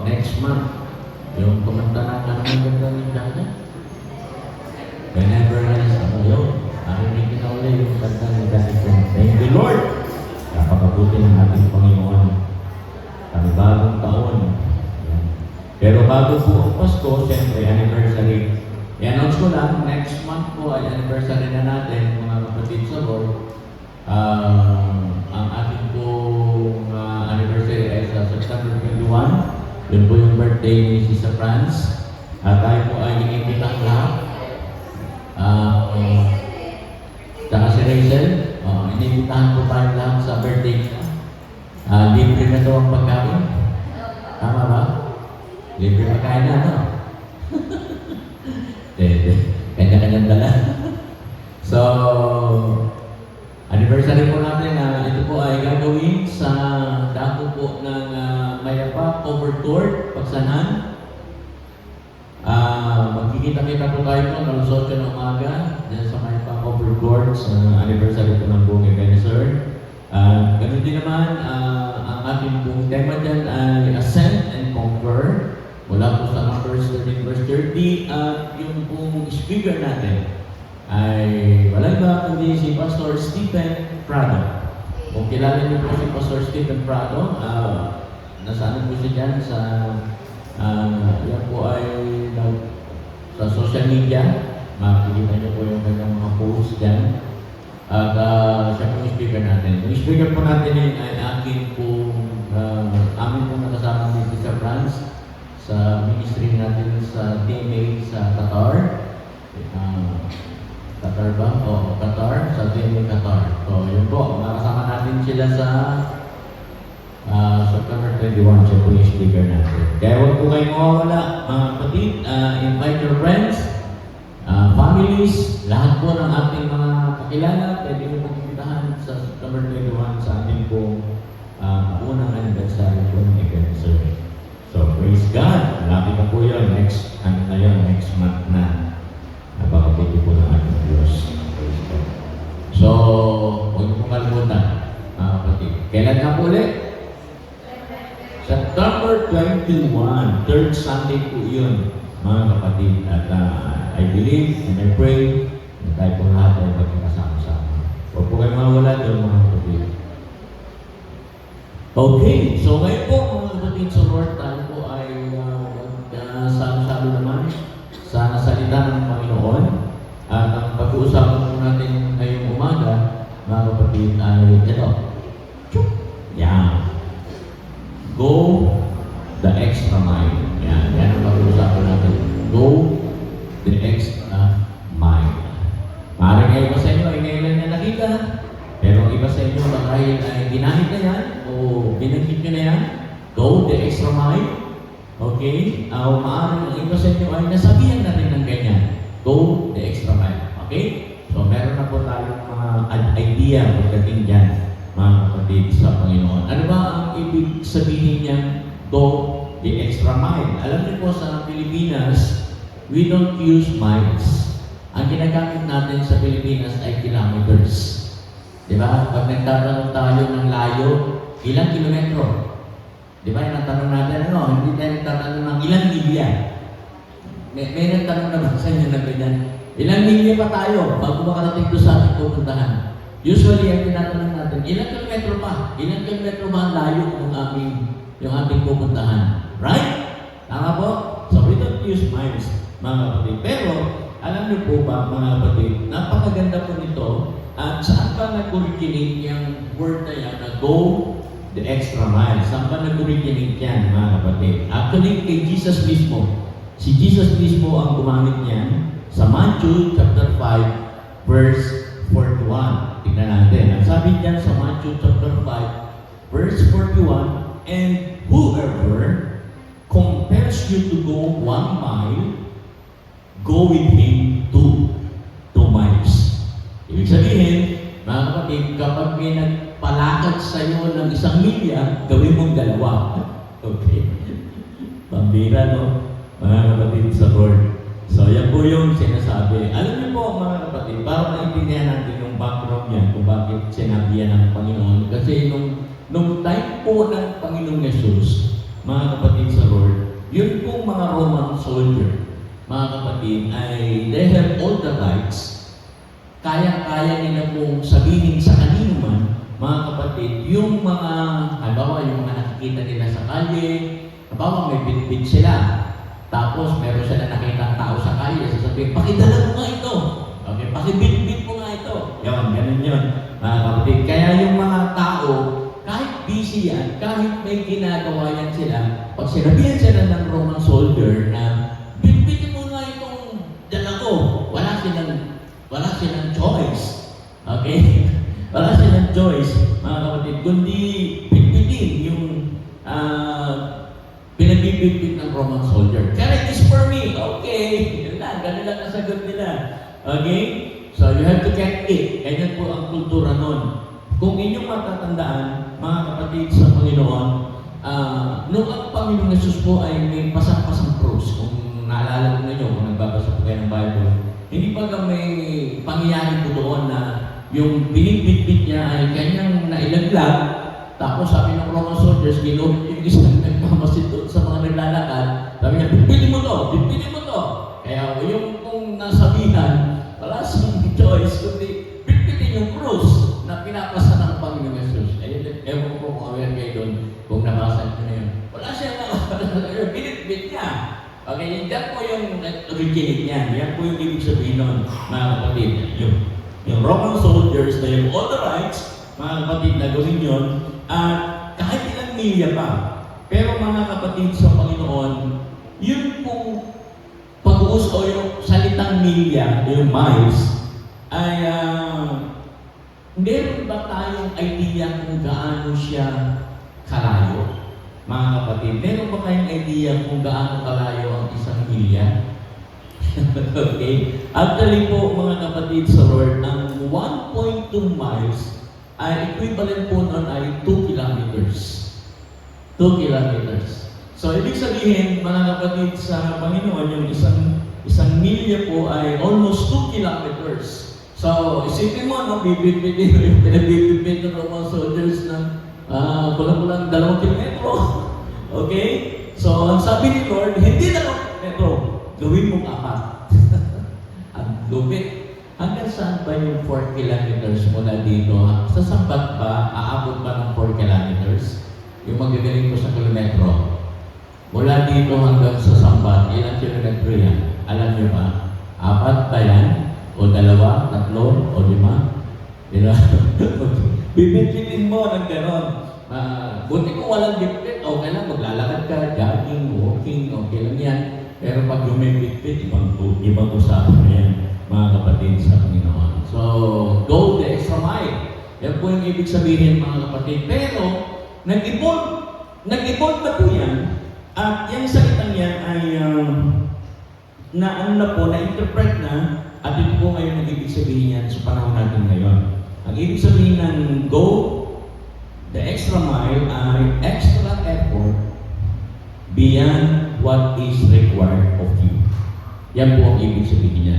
next month, yung kumanta na ng ganda ng Jaja. Whenever yun, narinig na ulit yung kanta ng Jaja. Thank you, Lord! Napakabuti ng ating Panginoon. Ang bagong taon. Pero bago po ang Pasko, siyempre, anniversary. I-announce ko lang, next month po ay anniversary na natin, mga kapatid sa Lord. Ang ating pong anniversary ay sa September 21. Yun po yung birthday ni Sisa Franz. At tayo po ay inimbitang lahat. Saka si Rachel, inimbitahan po tayo lahat sa birthday niya. Libre na ito ang pagkain. Tama ba? Libre pagkain na, no? Kanya-kanyang dala. So, anniversary po natin, ito po ay gagawin sa dako po ng Mayapa Covered Court, Pagsanan. Magkikita-kita po tayo po ng 8 ng umaga dyan sa Mayapa Covered Court sa anniversary po ng buong Ebenezer. Ganun din naman, ang ating pong tema dyan ay Ascend and Conquer. Mula po sa Numbers 13 verse 30, at yung pong speaker natin ay wala iba kundi si Pastor Stephen Prado. Kung kilala niyo po si Pastor Stephen Prado, nasaan po siya dyan sa yan po ay sa social media. Makikita niyo po yung kanyang mga posts dyan. At siya po yung speaker natin. Yung speaker po natin ay amin po nakasama ni Sisa Franz sa ministry natin sa DMA sa Qatar. Qatar ba? Oo, Qatar. Sa DMA Qatar. So, yun po. Makasama natin sila sa September 21. Siya po yung speaker natin. Kaya huwag po kayong mawawala, mga kapatid. Invite your friends, families, lahat po ng ating mga kakilala. Pwede mo pong imbitahan sa September 21 sa ating po unang anniversary po ng Ebenezer. So, praise God. Malapit na po yun. Next month na. Napakabuti po ng ating Diyos. Praise God. So, huwag niyo pong kalimutan, mga kapatid. Kailan na po ulit? September 21. Third Sunday po yun, mga kapatid. At I believe and I pray na tayo po lahat ay magkakasama-sama. Huwag po kayo mawala doon, mga kapatid. Okay. So, ngayon po, mga kapatid sa Lord, tayo po ay salo-salo naman sa salita ng Panginoon. At ang pag-uusapan po natin ngayong umaga, mga kapatid, ay ito. Yan. Go the extra mile. Yan ang pag-uusapan natin. Go the extra mile. Maaaring ngayon iba sa inyo ay ngayon lang na nakita. Pero iba sa inyo marahil ay ginamit na yan o binanggit nyo na yan. Go the extra mile. Okay? Maaaring ang iba sa inyo ay nasabihan na rin ng ganyan. Go the extra mile. Okay? So meron na po tayong mga idea pagdating dyan, mga kapatid sa Panginoon. Ano ba ang ibig sabihin niyang go the extra mile? Alam niyo po sa Pilipinas, we don't use miles. Ang ginagamit natin sa Pilipinas ay kilometers. Diba? Pag nagtatanong tayo ng layo, ilang kilometro? Diba? Yung natanong natin, hindi tayo nagtatanong ng ilang milya. May nagtanong naman sa inyo na ganyan. Ilang milya pa tayo bago makarating doon sa ating pupuntahan? Usually, ang tinatanong natin, ilang kilometro pa? Ilang kilometro ba ang layo yung ating pupuntahan? Right? Tama po? So, we don't use miles, mga kapatid. Pero, alam niyo po ba, mga kapatid, napakaganda po nito. At saan pa nag-originate yung word na yan na go the extra mile? Saan pa nag-originate yan, mga kapatid? Actually, kay Jesus mismo. Si Jesus mismo ang gumamit niyan sa Matthew chapter 5, verse 41. Tingnan natin. Ang sabi niyan sa Matthew chapter 5, verse 41, and whoever compels you to go 1 mile, go with him 2 miles. Ibig sabihin, mga kapatid, kapag may nagpalakad sa iyo ng 1 milya, gawin mong 2. Okay. Pambira, no? Mga kapatid sa Lord. So, yan po yung sinasabi. Alam niyo po, mga kapatid, para maintindihan natin yung background yan, kung bakit sinabi yan ng Panginoon. Kasi nung time po ng Panginoong Yesus, mga kapatid sa Lord, yun pong mga Roman soldier, mga kapatid, ay they have all the rights. Kaya-kaya nila pong sabihin sa kanino man, mga kapatid, yung mga, halimbawa, yung mga nakikita nila sa kalye, halimbawa may bitbit sila, tapos meron sila nakita tao sa kalye, sasabihin, pakidala mo nga ito. Okay, pakibit-bit mo nga ito. Yan, ganun yun, mga kapatid. Kaya yung mga tao, kahit busy yan, kahit may ginagawa yan sila, pag sinabihan sila ng Roman soldier na, bitbitin mo nga itong dala ko, wala silang choice. Okay? Wala silang choice, mga kapatid, kundi bitbitin yung pinabibitbit ng Roman soldier. Carry this for me. Okay. Yun lang. Ganun lang ang sagot nila. Okay? So, you have to get it. Ganyan po ang kultura nun. Kung inyong matatandaan, mga kapatid sa Panginoon, nung ang Panginoong Jesus po ay may pasang-pasang cross, kung naalala ko ninyo, kung nagbabasa po kayo ng Bible, hindi pa may pangyayari po doon na yung binibitbit niya ay kanyang nailaglag, tapos sabi ng Roman soldiers, ginamit yung isang nagmamasid doon sa mga naglalakad, sabi niya, bitbitin mo to, bitbitin mo to. Kaya yung kung nasabihan, wala siyang choice, kundi bitbitin yung cross na pinapasa ng Panginoong Jesus. Ayun, ewan ko kung aware kayo doon, kung nabasa niyo na yun. Wala siyang binitbit niya. Okay, yan po yung originate niya. Yan po yung ibig sabihin nun, mga kapatid. Yung Roman soldiers na yung all the rights, mga kapatid, na gawin yun, at kahit ilang milya pa. Pero mga kapatid sa Panginoon, yun pong pag-uus o yung salitang milya, yung miles, ay meron ba tayong idea kung gaano siya kalayo? Mga kapatid, meron ba kayong idea kung gaano kalayo ang isang milya? Okay? Actually po, mga kapatid sa Lord, ang 1.2 miles ay equivalent po nun ay 2 kilometers. 2 kilometers. So, ibig sabihin, mga kapatid sa Panginoon, yung isang milya po ay almost 2 kilometers. So, isipin mo, no, bibit-bitin yung pinabibit ng Roman soldiers ng kulang-kulang 2 kilometro. Okay? So, ang sabi ni Lord, hindi 2 kilometro, gawin mong 4. Ang lupit. Hanggang saan ba yung 4 kilometers mula dito? Sa Sambat ba, aabot ba ng 4 kilometers? Yung magagaling ko sa kilometro. Mula dito hanggang sa Sambat, ilang kilometro yan? Alam niyo ba? 4 ba yan? O 2, 3, o 5? Diba? Bibit-bitin mo ng gano'n. Buti kung walang bit-bit, okay lang, maglalakad ka, jogging, walking, okay lang yan. Pero pag yung may bit-bit, ibang usapan na yan, mga kapatid sa Panginoon. So, go the extra mile. Yan po yung ibig sabihin, mga kapatid. Pero, nag-ibon ba po yan? At yung salitang yan ay na-interpret na, at ito po ngayon nag-ibig sabihin yan sa panahon natin ngayon. Ang ibig sabihin ng go the extra mile ay extra effort beyond what is required of you. Yan po ang ibig sabihin niya.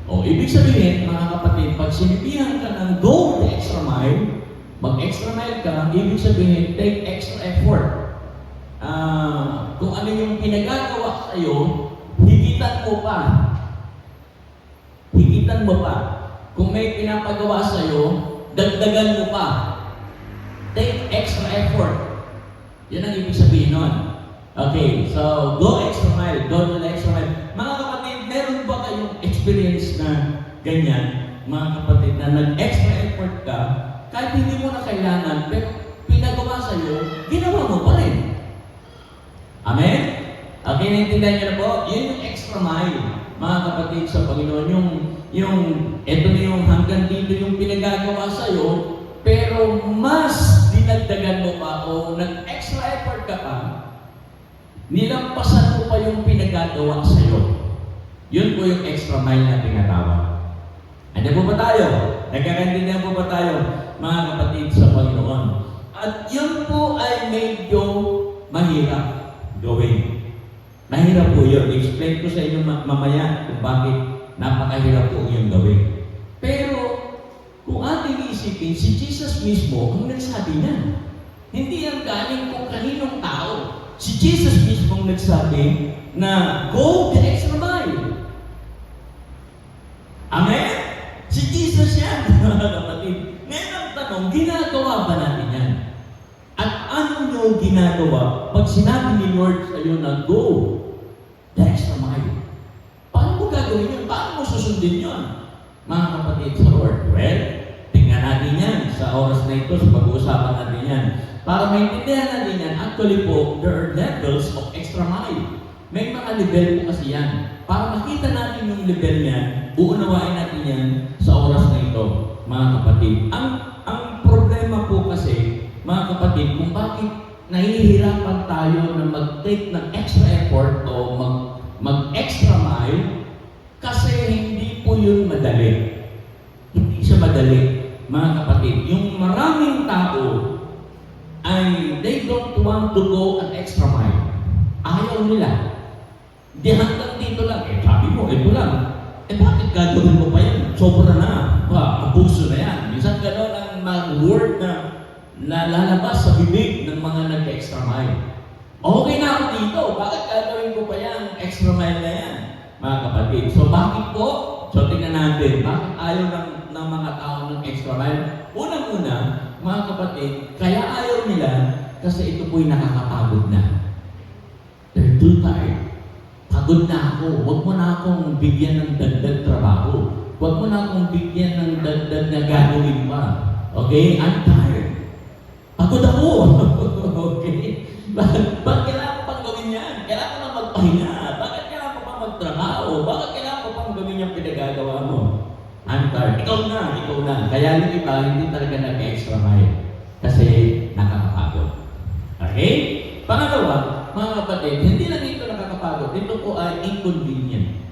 O, ibig sabihin, mga kapatid, pag sinibihan ka ng go the extra mile, mag-extra mile ka, ibig sabihin, take extra effort. Kung ano yung pinagagawa sa'yo, higitan mo pa. Higitan mo pa. Kung may pinapagawa sa'yo, dagdagan mo pa. Take extra effort. Yan ang ibig sabihin nun. Okay, so go extra mile. Go to the extra mile. Mga kapatid, meron ba kayong experience na ganyan? Mga kapatid, na nag-extra effort ka, kahit hindi mo na kailangan, pero pinagawa sa'yo, ginawa mo pa rin. Amen? Okay, naintindihan niyo na po? Yun yung extra mile, mga kapatid sa Panginoon. Ito na yung hanggang dito yung pinagagawa sa'yo, pero mas dinagdagan mo pa o nag-extra effort ka pa, nilampasan mo pa yung pinagagawa sa'yo. Yun po yung extra mile na tinatawag. Ano po ba tayo? Nagkakaintindihan po ba tayo, mga kapatid sa Panginoon? At yun po ay medyo mahirap gawin. Mahirap po yun. I-explain ko sa inyo mamaya kung bakit napakahirap po yung gawin. Pero, kung ating iisipin, si Jesus mismo ang nagsabi niyan. Hindi yan galing kung kaninong tao. Si Jesus mismo ang nagsabi na go the extra mile. Amen? Si Jesus yan, mga kapatid. Ngayon ang tanong, ginagawa ba natin yan? At ano nyo ginagawa pag sinabi ni Lord sa iyo na go the extra mile? Paano mo gagawin yun? Paano mo susundin yun? Mga kapatid sa Lord, well, tingnan natin yan sa oras na ito, sa pag-uusapan natin yan. Para maintindihan natin yan, actually po, there are levels of extra mile. May mga level po kasi yan. Para makita natin yung level niyan, uunawain natin yan sa oras na ito, mga kapatid. Ang problema po kasi, mga kapatid, kung bakit nahihirapan tayo na mag-take ng extra effort o mag-extra mile, kasi hindi po yun madali. Hindi siya madali, mga kapatid. Yung maraming tao ay they don't want to go an extra mile. Ayaw nila. Di hanggang dito lang. Sabi mo, ito lang. Bakit gagawin mo pa yan? Sobra na. Abuso na yan. Minsan gano'n ang mga word na lalabas sa bibig ng mga nag-extra mile. Okay na ako dito. Bakit gagawin ko pa yan? Extra mile na yan. Mga kapatid. So bakit po? So tingnan natin. Bakit ayaw ng mga tao ng extra mile? Unang-una, mga kapatid, kaya ayaw nila kasi ito po'y nakakapagod na. They're too tired. Pagod na ako. Huwag mo na akong bigyan ng dagdag trabaho. Huwag mo na akong bigyan ng dagdag na gagawin pa. Okay? I'm tired. Pagod ako. Okay? Bakit kailangan ko pang gawin yan? Kailangan ko na magpahinga. Bakit kailangan ko pang magtrabaho? Bakit kailangan ko pang gawin yung pinagagawa mo? I'm tired. Ikaw na. Kaya yung iba, hindi talaga nag-extra mile. Kasi nakakapagod. Okay? Pangalawa, mga kapatid, hindi lang ito nakakapagod. Ito po ay inconvenient.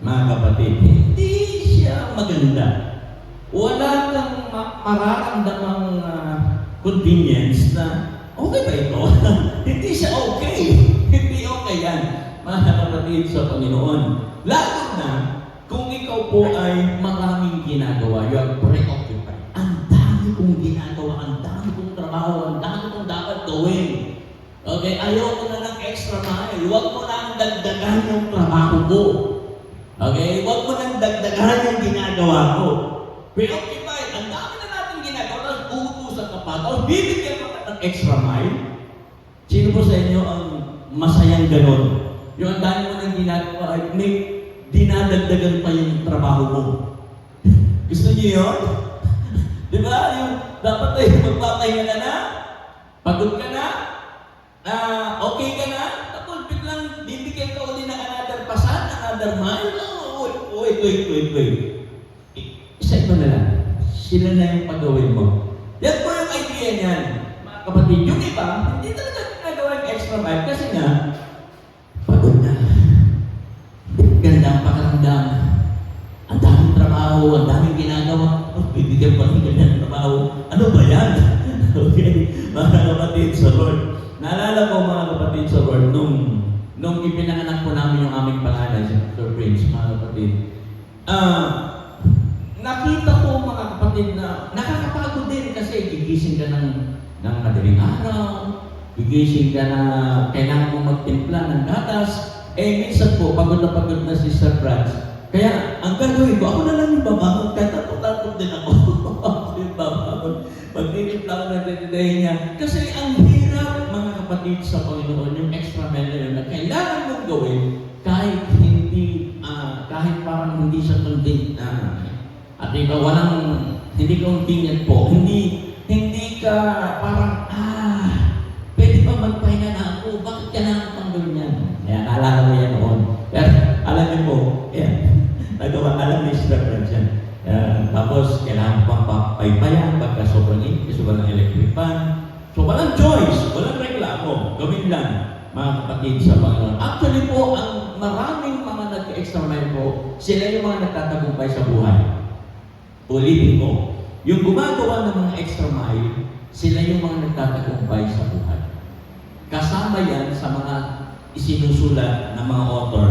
Mga kapatid, hindi siya maganda. Wala kang mararamdamang convenience na okay ba ito? Hindi siya okay. Hindi okay yan, mga kapatid sa Panginoon. Lalo na kung ikaw po ay maraming ginagawa, you are preoccupied. Ang dami kong ginagawa, ang dami kong trabaho, ang dami kong dapat gawin. Okay, ayaw mo na ng extra mile. Huwag mo na ang dagdagan yung trabaho ko. Okay, huwag mo nang dagdagan yung ginagawa ko. Preoccupied, ang dami na natin ginagawa, tapos uutusan ka pa, tapos bibigyan ka ng extra mile. Sino po sa inyo ang masayang ganon? Yung ang dami mo nang ginagawa ay may dinadagdagan pa yung trabaho mo. Gusto niyo yun? Di ba? Yung dapat ay magpapahinga ka na, pagod ka na, okay ka na, tapos biglang bibigyan ka ulit ng another pasan, another mile. Wait. Isa ito na lang. Sila na yung pagawin mo. Yan po yung idea niyan. Mga kapatid, yung iba, hindi talaga ginagawa yung extra mile kasi nga, pagod na. Ganda ang pakiramdam. Ang daming trabaho, ang daming ginagawa. Bibigyan pa rin ganyan trabaho. Ano ba yan? Okay, mga kapatid sa Lord. Naalala ko mga kapatid sa Lord, nung ipinanganak po namin yung aming pangalan, si Dr. Prince, mga kapatid. Nakita ko mga kapatid na nakakapagod din kasi gigising ka ng madaling araw, gigising ka na kailangan mo magtimpla ng gatas. Minsan po, pagod na si Sir Franz. Kaya, ang gagawin ko, ako na lang yung babangon, kahit tatot din ako. Ako yung babangon. Magtitimpla ko na dinidahin niya. Kasi ang hirap, mga kapatid sa Panginoon, yung extra mile na yun na kailangan mong gawin kahit kahit parang hindi siya convenient. At iba, hindi convenient po. Hindi ka parang, pwede pa magpahinga na ako, bakit kailangan pang gawin yan? Ayan, naalala ko yan noon. Pero, alam niyo po, alam ni Sir Franz yan. Tapos, kailangan pang papaypayan pagka sobrang init, sobrang electric fan. So, walang choice, walang reklamo. Gawin lang, mga kapatid sa Panginoon. Actually po, ang maraming mga nag-extra mile po, sila yung mga nagtatagumpay sa buhay. Ulitin ko, yung gumagawa ng mga extra mile, sila yung mga nagtatagumpay sa buhay. Kasama yan sa mga isinusulat ng mga author,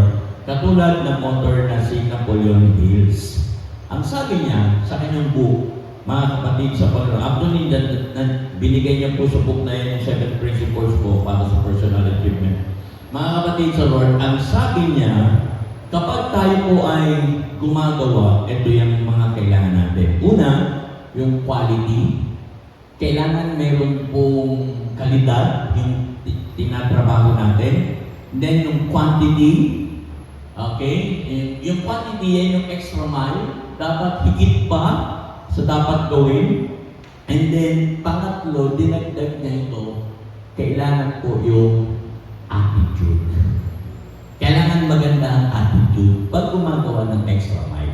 katulad ng author na si Napoleon Hills. Ang sabi niya sa kanyang book, mga kapatid sa Panginoon, actually, binigay niya po sa book na yan yung 7 principles po para sa personal achievement. Mga kapatid sa Lord, ang sabi niya, kapag tayo po ay gumagawa, ito yung mga kailangan natin. Una, yung quality. Kailangan meron pong kalidad, yung tinatrabaho natin. Then yung quantity, okay? Yung quantity, yan yung extra mile. Dapat higit pa sa dapat gawin. And then, pangatlo, dinagdag niya ito, kailangan po yung attitude. Kailangan maganda ang attitude pag gumagawa ng extra mile.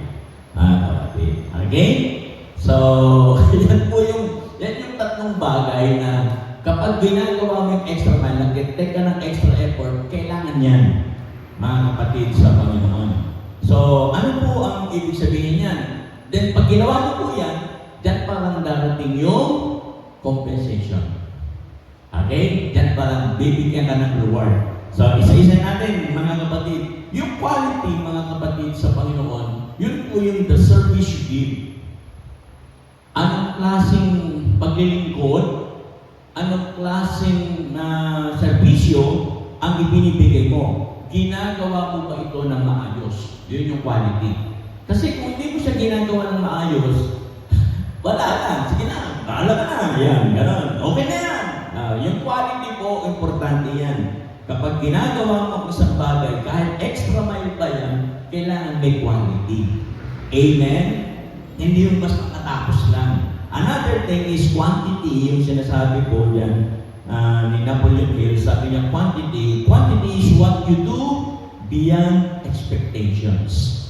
Kapatid. Okay? So, yan yung tatlong bagay na kapag ginagawa mo yung extra mile, nag-take ka ng extra effort, kailangan yan, mga kapatid sa Panginoon. So, ano po ang ibig sabihin yan? Then, pag ginawa mo po yan, dyan parang darating yung compensation. Okay? Dyan parang bibigyan ka ng reward. So, isa-isa natin, mga kapatid. Yung quality, mga kapatid, sa Panginoon, yun po yung the service you give. Anong klaseng paglilingkod, anong klaseng serbisyo ang ibinibigay mo? Ginagawa mo ba ito ng maayos? Yun yung quality. Kasi kung hindi mo siya ginagawa ng maayos, wala na. Sige na. Bahala ka na. Yan. Ganun. Okay na yan. Yung quality po, importante yan. Kapag ginagawa mo isang bagay, kahit extra mile pa yan, kailangan may quality. Amen? Hindi yung mas makatapos lang. Another thing is quantity. Yung sinasabi po yan ni Napoleon Hill, sabi niya quantity. Quantity is what you do beyond expectations.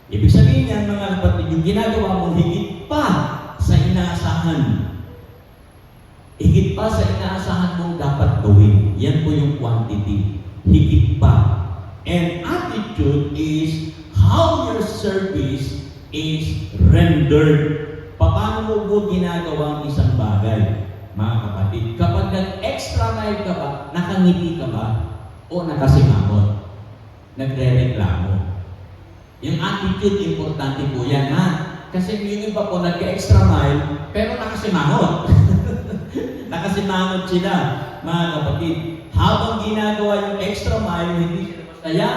Ibig sabihin yan, mga kapatid, yung ginagawa mo higit pa sa inaasahan. Higit pa sa inaasahan mong dapat gawin. Yan po yung quantity. Higit pa. And attitude is how your service is rendered. Paano mo po ginagawa ang isang bagay, mga kapatid? Kapag nag-extra mile ka ba, nakangiti ka ba, o nakasimangot? Nagre-reklamo. Yung attitude, importante po yan, ha? Kasi yung iba po nag-extra mile, pero nakasimangot. Nakasimangot sila, mga kapatid. Habang ginagawa yung extra mile, hindi sila masaya,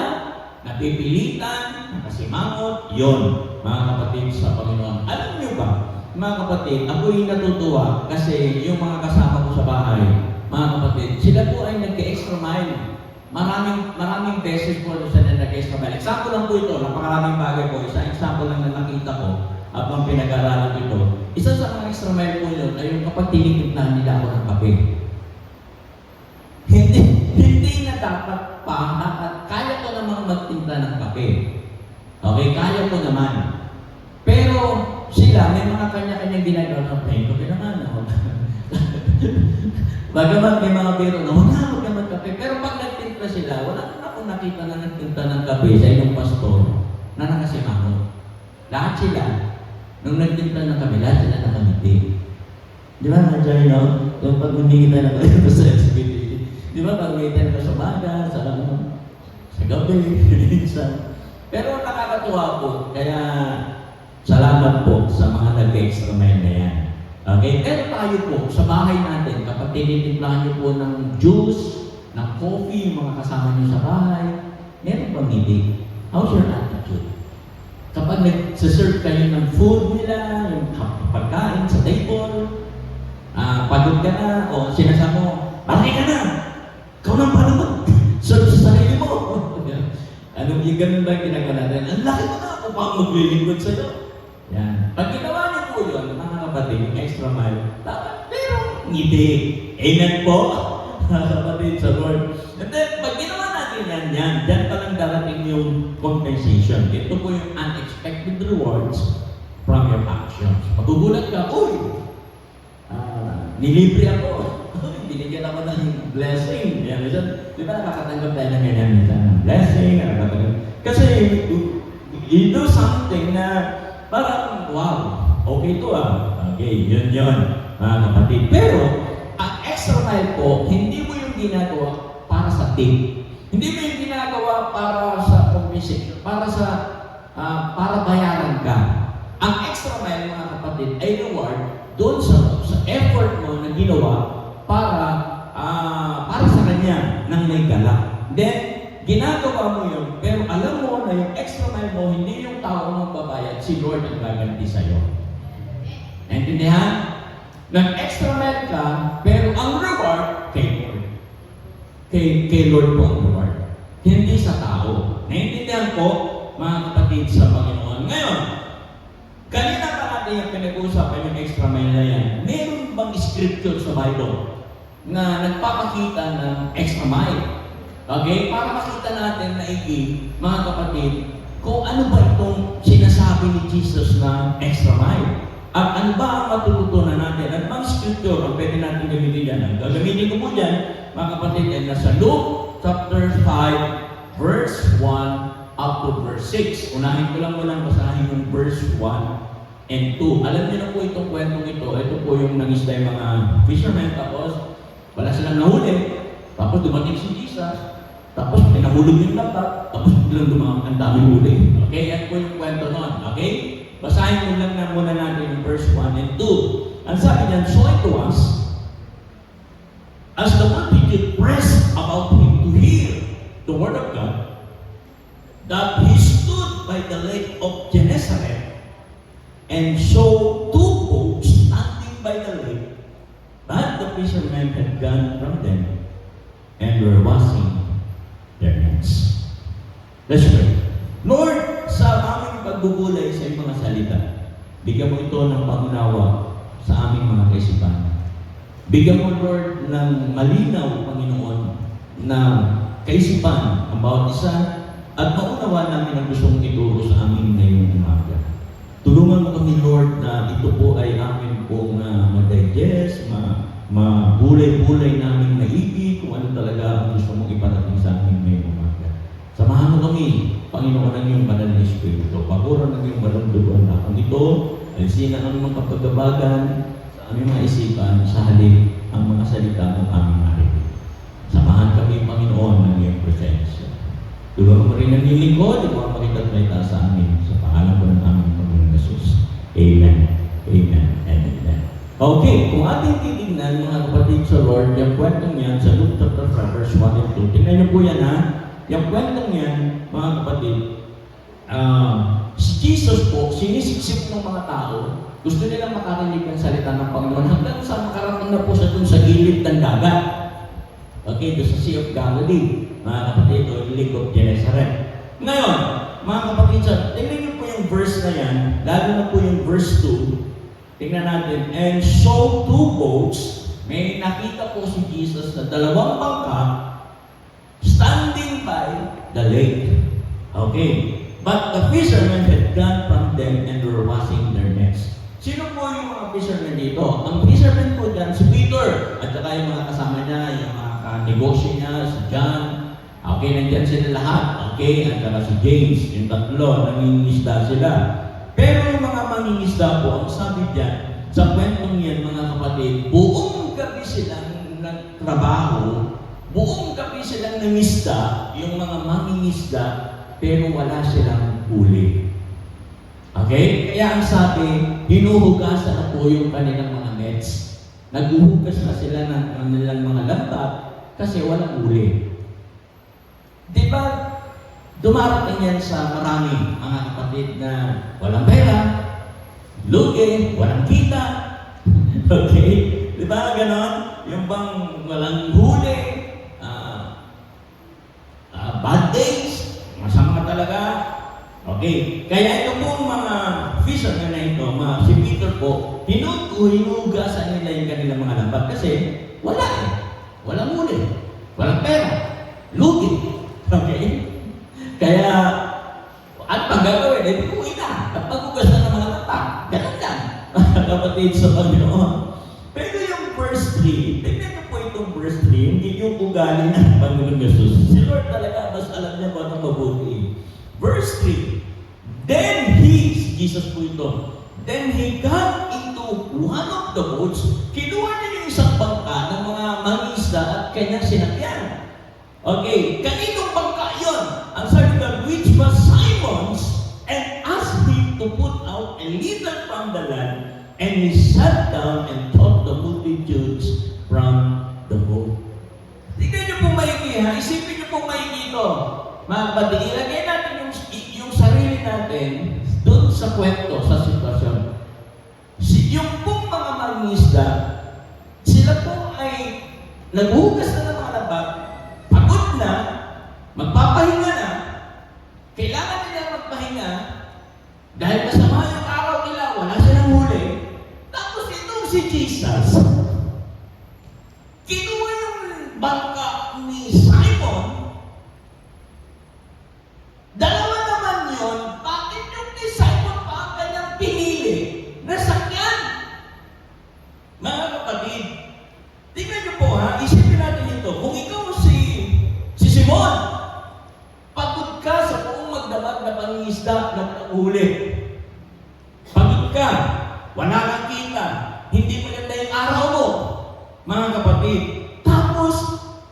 napipilitan, nakasimangot, yon, mga kapatid sa Panginoon. Alam niyo ba, mga kapatid, ako'y natutuwa kasi yung mga kasama ko sa bahay, mga kapatid, sila po ay nag-extra mile. Maraming beses po sila nag-extra mile. Example lang po ito, napakaraming bagay po. Isang example lang na nakita ko habang pinag-aralan ko ito. Isa sa mga extra mile po yun ay yung kapag tinitimplan nila ako ng kape. Hindi na dapat pa, kaya ko namang magtimpla ng kape. Okay, kaya ko naman. Pero sila, may mga kanya-kanyang ginagawa ng pain. Kape naman, bagamat may mga biro na, huwag na magkape. Pero pag nagtimpla sila, wala na akong nakita na nagtimpla ng kape sa inyong pastor na nakasimangot. Lahat sila, nung nagtimpla ng kape, lahat sila nakangiti. Di ba, Jai, no? Yung pag hindi kita nakalimutan sa LGBT, di ba, pag may ka sa baga, sa gabi, minsan. Pero nakakatuwa po, kaya salamat po sa mga nag-extra mile na yan. Okay? Pero tayo po, sa bahay natin, kapag tinitimplahan niyo po ng juice, ng coffee, yung mga kasama niyo sa bahay, meron bang hindi? How's your attitude? Kapag nag-serve kayo ng food nila, yung pagkain sa table, pagod ka na, o sinasabi mo, balik ka na! Ikaw nang paano serve sa sarili mo! Anong yung ganun ba ginagawa natin? Ang laki mo na ako pang maglilingkod sa'yo. Yan. Pag ginawa niyo po yun, mga kapatid, yung extra mile, dapat merong ngiti. Amen po? Mga kapatid sa Lord. And then, pag ginawa natin yan, dyan palang darating yung compensation. Ito po yung unexpected rewards from your actions. Magugulat ka, uy! Nilibre ako. Binigyan ako ng blessing. Yan, minsan, di ba nakakatanggap tayo ng ganyan minsan? Blessing, nakakatanggap. Kasi, you do something na parang, wow, okay to Okay, yun, mga kapatid. Pero, ang extra mile po, hindi mo yung ginagawa para sa tip. Hindi mo yung ginagawa para sa compensation, para bayaran ka. Ang extra mile, mga kapatid, ay reward doon sa effort mo na ginawa para sa kanya ng may galak. Then, ginagawa mo yun, pero alam mo na yung extra mile mo, hindi yung tao magbabayad, si Lord ang gaganti sa'yo. Naintindihan? Nag-extra mile ka, pero ang reward, kay Lord. Kay Lord po ang reward. Hindi sa tao. Naintindihan ko, mga kapatid sa Panginoon. Ngayon, kanina pa natin yung pinag-uusapan yung extra mile na yan. Meron bang scripture sa Bible na nagpapakita ng extra mile? Okay? Para makita natin na mga kapatid, kung ano ba itong sinasabi ni Jesus na extra mile. At ano ba ang matututunan natin? At bang scripture ang pwede natin gamitin dyan? Ang gagamitin ko po dyan, mga kapatid, ay nasa Luke chapter 5, verse 1 up to verse 6. Unahin ko lang munang basahin yung verse 1 and 2. Alam niyo na po itong kwentong ito. Ito po yung nangisda yung mga fishermen. Tapos, wala silang nahuli. Tapos dumating si Jesus. Tapos, pinahulog yung dapat. Tapos, bilang dumang ang daming huli. Okay? Yan po yung kwento nun. Okay? Basahin mo lang na muna natin yung verse 1 and 2. Ang sabi niyan, so it was, as the multitude pressed about him to hear the word of God, that he stood by the lake of Gennesaret and saw two boats standing by the lake, but the fishermen had gone from them and were washing their nets. Let's pray. Lord, sa aming pagbubulay sa iyong mga salita, bigyan mo ito ng pangunawa sa aming mga kaisipan. Bigyan mo, Lord, ng malinaw, Panginoon, na kaisipan ang bawat isa at maunawa namin ang gustong ituro sa amin ngayong umaga. Tulungan mo kami, Lord, na ito po ay amin pong ma-digest, mabulay-bulay namin maigi kung ano talaga ang gusto mong iparating sa amin ngayong umaga. Samahan mo kami, Panginoon, ng iyong banal na Espiritu. Paguran ng iyong banal duguan na kung ito, alisin ang aming mga kapagabagan sa aming mga isipan sa halip ang mga salita ng aming marinig. Samahan kami, Panginoon, ng iyong presensya. Tulungan mo rin ang iyong lingkod, ikaw makita at may taas sa amin sa pangalan ko ng aming Panginoon Jesus. Amen. Amen. And amen. Okay, kung ating titignan, mga kapatid sa Lord, yung kwentong yan sa Luke chapter 5, verse 1 and 2. Tingnan niyo po yan, ha? Yung kwentong yan, mga kapatid, si Jesus po, sinisiksik ng mga tao, gusto nilang makarinig ng salita ng Panginoon hanggang sa makarating na po sa dun sa gilid ng dagat. Okay, doon sa Sea of Galilee, mga kapatid, o Lake of Gennesaret. Ngayon, mga kapatid, tingnan niyo po yung verse na yan, lalo na po yung verse 2, tingnan natin, and saw two boats, may nakita po si Jesus na dalawang bangka, standing by the lake. Okay. But the fishermen had gone from them and were washing their nets. Sino po yung mga fishermen dito? Ang fishermen po dyan, si Peter, at saka yung mga kasama niya, yung mga negosyo niya, si John. Okay, nandiyan sila lahat. Okay, at saka si James, yung tatlo, nangingisda sila. Pero yung mga mangingisda po, ang sabi dyan, sa kwentong yan, mga kapatid, buong gabi silang nagtrabaho, buong gabi silang nangisda, yung mga mangingisda, pero wala silang huli. Okay? Kaya ang sabi, hinuhugasan na po yung kanilang mga nets. Naghuhugas na sila ng kanilang mga lambat kasi walang huli. Di ba? Dumarating yan sa marami mga kapatid na walang pera, lugi, walang kita. Okay? Di ba ganon? Yung bang walang huli, bad days, masama talaga. Okay. Kaya ito po mga fishermen na ito, si Peter po, hinugasan nila yung kanilang mga lambat kasi wala eh. Walang huli. Walang pera. Lugi. Okay? Kaya, at pag gagawin, eh, uwi na. At pag-ugas na ng mga lambat. Ganun lang. Kapatid sa Panginoon. Pero yung verse 3, tignan niyo po itong verse 3, hindi yung ugali ng Panginoon Jesus. Si Lord talaga, mas alam niya ba itong mabuti. Verse 3, then he, Jesus po ito, then he got into one of the boats, kinuha niya yung isang bangka ng mga mangisda at kanyang sinakyan. Okay, kaninong bangka yun? Ang sabi ka, which was Simon's, and asked him to put out a little from the land, and he sat down and taught the multitudes from the boat. Tignan niyo po maigi ha, isipin niyo po maigi ito. Mga kapatid, ilagay natin yung sarili natin doon sa kwento, sa sitwasyon. Yung pong mga mangingisda, sila po ay naghugas na ng mga labat, pagod na, magpapahinga na, kailangan nila magpahinga, dahil masama yung araw nila, wala silang huli. Tapos itong si Jesus, kinuha yung bangka ni Simon. Dalawa naman yun, bakit yung ni Simon pa ang kanyang pinili na sakyan? Mga kapatid, tingnan niyo po ha, isipin natin ito. Kung ikaw si Simon, pagod ka sa buong magdamag na pangingisda na panghuli. Pagod ka, wala kang kita, hindi maganda yung araw mo, mga kapatid. Tapos,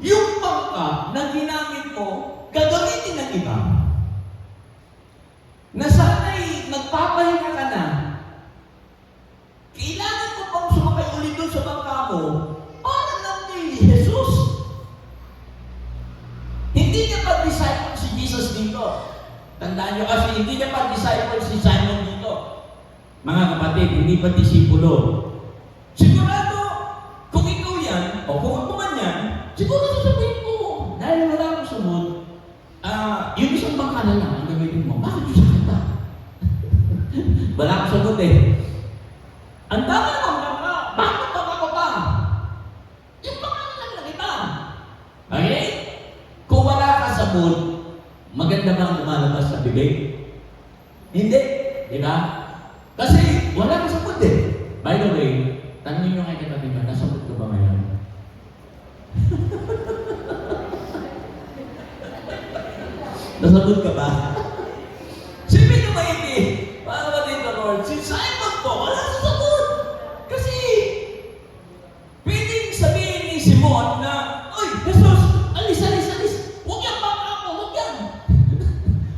yung bangka na ginamit mo, gagamitin ng iba. Na sana'y magpapahinga ka na, kailangan mo pang sumakay ulit doon sa bangka mo para lang kay Jesus. Hindi niya pa disciple si Jesus dito. Tandaan niyo kasi, hindi niya pa disciple si Simon dito. Mga kapatid, hindi pa disipulo. Sigurado, kung ikaw yan, o kung ako man yan, siguro sasabihin ko, dahil wala akong sunod, yung isang bangka na lang ang gagawin mo. Bakit yung sakit ba? Wala akong sunod eh. Ang dami ng bangka, bakit bangka ko pa? Yung bangka na lang kita. Okay? Kung wala ka sa mood, maganda bang lumalabas sa bibig? Hindi. Di ba? Kasi wala ka sa mood eh. By the way, tanongin nyo ngayon katabi nyo, nasa mood ka ba ngayon? Nasa mood ka ba? Sipin nyo maigi. Para ba dito, Lord? Si Simon po, wala sa mood. Kasi, pwedeng sabihin ni Simon na, "Uy, Jesus, alis. Huwag yan bangka mo, huwag yan.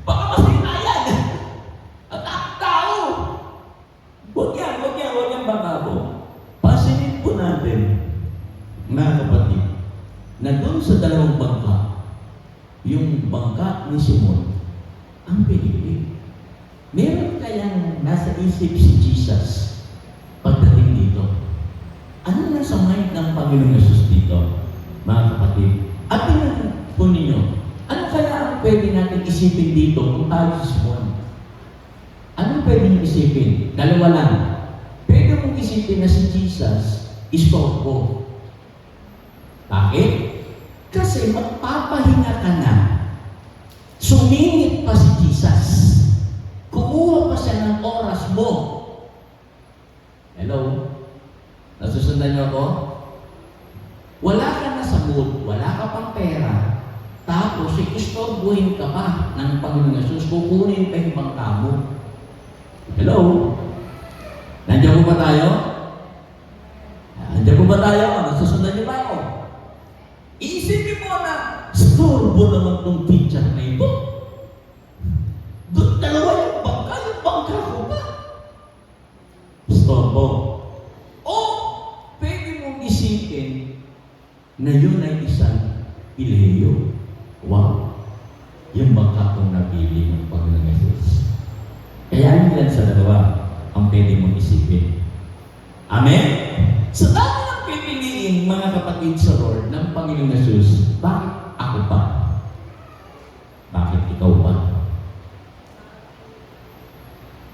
Baka masira yan. At ang tao. Huwag yan bangka mo." Pansinin po natin, mga kapatid, na doon sa dalawang bangka, yung bangka ni Simon, ang pinili. Meron kayang nasa isip si Jesus pagdating dito. Ano nasa mind ng Panginoong Jesus dito, mga kapatid? At tingnan po ninyo, ano kaya ang pwede natin isipin dito kung tayo si Simon? Anong pwede nyo isipin? Dalawa lang. Pwede mong isipin na si Jesus istorbo. Bakit? Kasi magpapahinga ka na. Sumingit pa si Jesus. Kumuha pa siya ng oras mo. Hello? Nasusundan niyo ako? Wala ka na sa mood, wala ka pang pera, tapos istorbuhin ka pa ng Panginoon Jesus, kukunin pa yung bangka mo. Hello? Nandiyan po ba tayo? Nandiyan po ba tayo? Nasusundan niyo ba ako? Isipin mo na, storbo naman itong teacher na ito. Doon dalawa yung bangka ko pa. Storbo. O, pwede mong isipin na yun ay isang ileyo. Wow! Yung bangka kong napili ng Panginoon Jesus. Kaya yan sa dalawa ang pwede mong isipin. Amen? Sa dami ng pipiliin, mga kapatid sa Lord ng Panginoon Jesus, bakit ako pa? Bakit ikaw pa?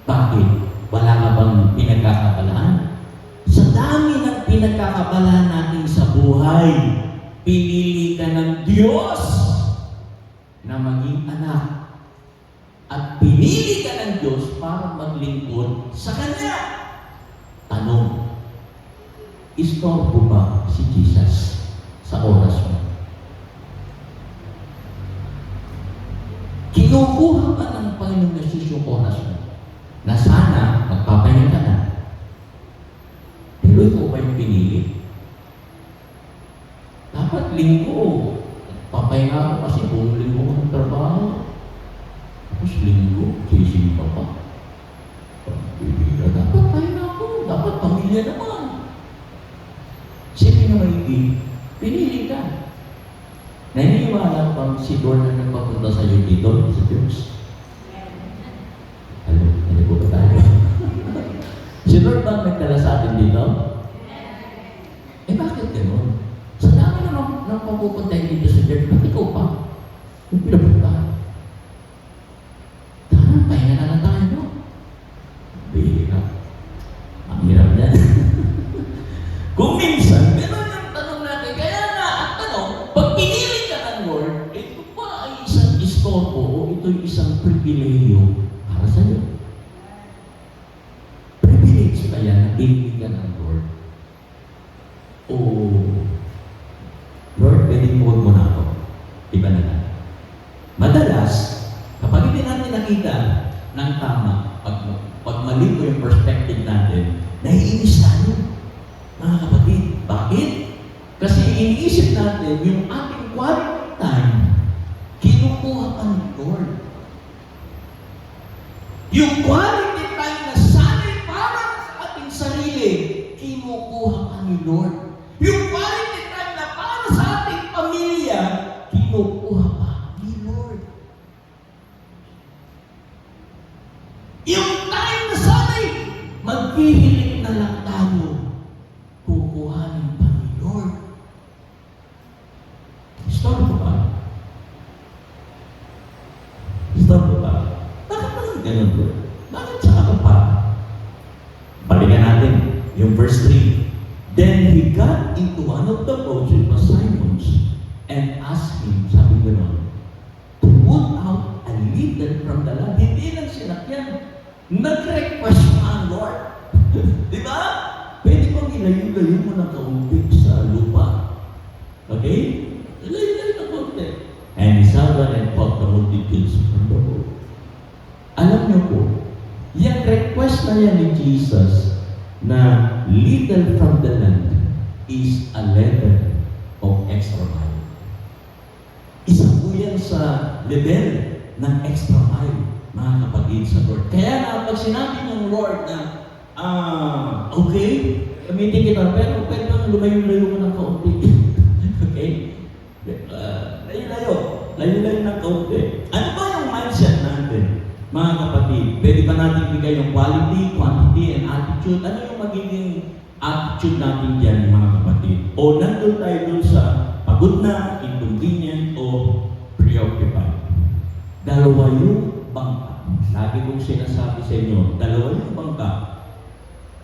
Bakit? Wala ka bang pinagkakabalaan? Sa dami ng pinagkakabalaan natin sa buhay, pinili ka ng Diyos na maging anak. At pinili ka ng Diyos para maglingkod sa Kanya. Tanong, istorbo ba si Jesus sa oras mo? Kinukuha ba ng Panginoon Jesus yung oras mo? Na sana magpapahinga ka na. Pero ikaw ba yung pinili? Dapat linggo. Papahinga ka kasi buong linggo ng trabaho. Tapos linggo, sising pa pa. Pagpipila, dapat pahinga ako. Dapat pamilya naman. Sige na maigi, pinili ka. Naniniwala bang si Lord na nagpapunta sa iyo dito sa church? Ano po ba tayo? Si Lord ba nagdala sa atin dito? Eh bakit gano'n? Sa dami naman ng papupunta dito sa church, ba't ikaw pa? Yung pinapunta. Tara, pahinga na lang tayo, no? Bihira. Ang hirap niya. Kung minsan, meron yung tanong natin, kaya nga, ang tanong, pag pinili ka ng Lord, ito ba ay isang istorbo o ito'y isang pribilehiyo para sa iyo? Privilege ba yan na pinili ka ng Lord? O, Lord, pwede mo huwag mo na ako. Iba na lang. Madalas, kapag hindi natin nakita ng tama, pag mali ko yung perspective natin, naiinis tayo. Mga kapatid, bakit? Kasi iniisip natin yung ating quality time, kinukuha pa ng Lord. Yung quality time na sana'y para sa ating sarili, kinukuha pa ni Lord. Yung quality time na para sa ating pamilya, kinukuha pa ni Lord. Yung time na sana'y maghihiling na lang tayo, kukuhanin pa ni Lord. Storbo ba? Storbo ba? Bakit ba lang ganun, Lord? Bakit sa ako pa? Balikan natin yung verse 3. Then he got into one of the boats with Simon's and asked him, sabi gano'n, to put out a little from the land. Hindi lang sinakyan. Nag-request pa ang Lord. Di ba? Pwede bang ilayo-layo mo na kaunti sa lupa? Okay? Ilayo-layo na kaunti. And he sat down and fought the multitudes from the boat. Alam niyo po, yung request na yan ni Jesus na little from the land is a level of extra mile. Isa po yan sa level ng extra mile, mga kapatid sa Lord. Kaya na pag sinabi ng Lord na okay, gamitin kita, pero pwede bang lumayo-layo mo ng kaunti? Okay? Layo-layo ng kaunti. Ano ba yung mindset natin, mga kapatid? Pwede ba natin bigay yung quality, quantity, and attitude? Ano yung magiging attitude natin dyan, mga kapatid? O nandun tayo dun sa pagod na, inconvenient, o preoccupied? Dalawa yung bangka. Lagi kong sinasabi sa inyo, dalawa yung bangka.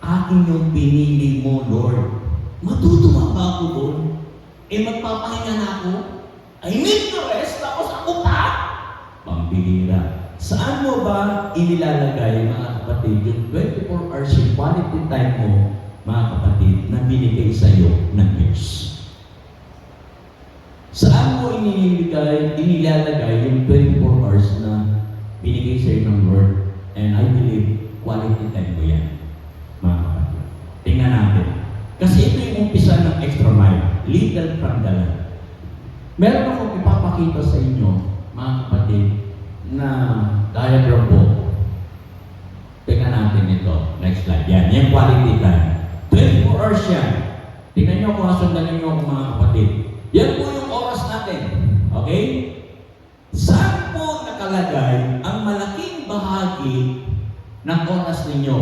Akin yung pinili mo, Lord. Matutuwa ba ako doon? Magpapahinga na ako? I need to rest, tapos ako pa? Pambihira. Saan mo ba inilalagay, mga kapatid, yung 24 hours yung quality time mo, mga kapatid, na binigay sa iyo ng Diyos? Saan mo inilalagay yung 24 hours na binigay sa iyo ng Lord? And I believe, quality time mo yan, mga kapatid. Tingnan natin. Kasi ito yung umpisa ng extra mile, little from the land. Meron akong ipapakita sa inyo, mga kapatid, na diagram po. Tingnan natin ito. Next slide. Yan. Yan quality time. 24 hours yan. Tingnan nyo kung nasundan nyo ako, mga kapatid. Yan po yung oras natin. Okay? Saan po nakalagay ang malaking bahagi ng oras ninyo?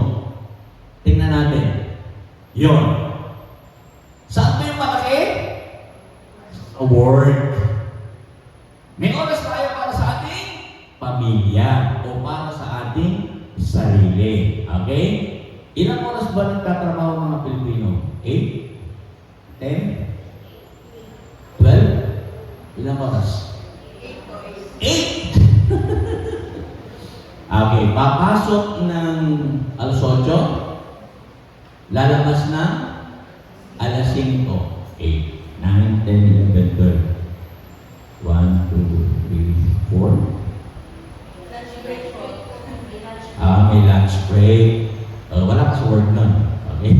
Tingnan natin. Yon. Saan po yung malaki? Sa work. May oras tayo para sa ating pamilya o para sa ating sarili. Okay? Ilang oras ba nagtatrabaho mga Pilipino? 8? 10? 12? Ilang oras? 8! Okay, papasok ng alas 8, lalabas na alas 5. 8, 9, 10, 11, 12. 1, 2, 3, 4. May lunch break. Wala ka sa work nun. Okay?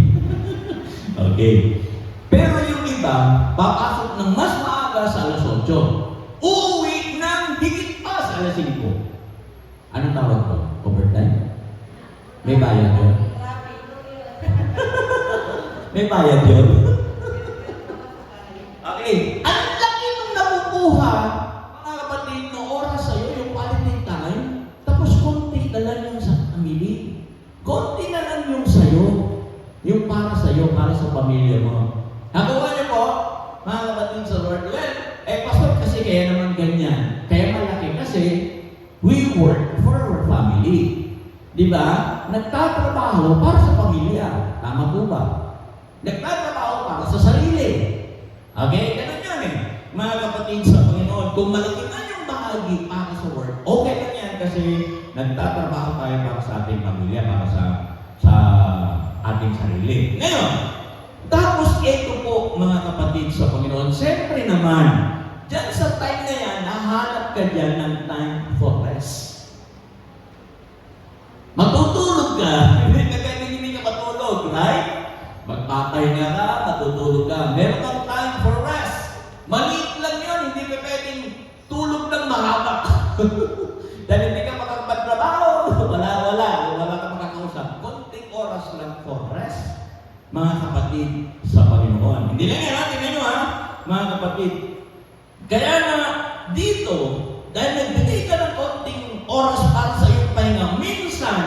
Okay. Pero yung iba, papasok ng mas maaga sa alas 8. Uuwi ng higit pa sa alas 5. Anong tawag ko? Overtime? May bayad yun? May bayad yun? Okay. Ang laki nung nakukuha, mga pamilya mo. Nakuha niyo po, mga kapatid sa Lord. Well, pastor kasi kaya naman ganyan. Kaya malaki kasi we work for our family. Di ba? Nagtatrabaho para sa pamilya. Tama po ba? Nagtatrabaho para sa sarili. Okay? Ganun yan eh. Mga kapatid sa Panginoon, kung malaki na yung bahagi para sa work, okay lang yan kasi nagtatrabaho tayo para sa ating pamilya, para sa ating sarili. Ngayon, tapos ito po mga kapatid sa Panginoon, siyempre naman, dyan sa time na yan, nahanap ka dyan ng time for rest. Matutulog ka, hindi ka matulog, right? Magpapahinga ka, matutulog ka. Meron kang time for rest. Maliit lang yun, hindi ka pwedeng tulog ng mahaba. Dahil hindi ka makapagtrabaho, wala ka makakausap. Konting oras lang for rest, mga kapatid sa Panginoon. Hindi lang yan, tingnan nyo mga kapatid. Kaya na dito, dahil nagbigay ka ng konting oras para sa iyong pahinga, minsan,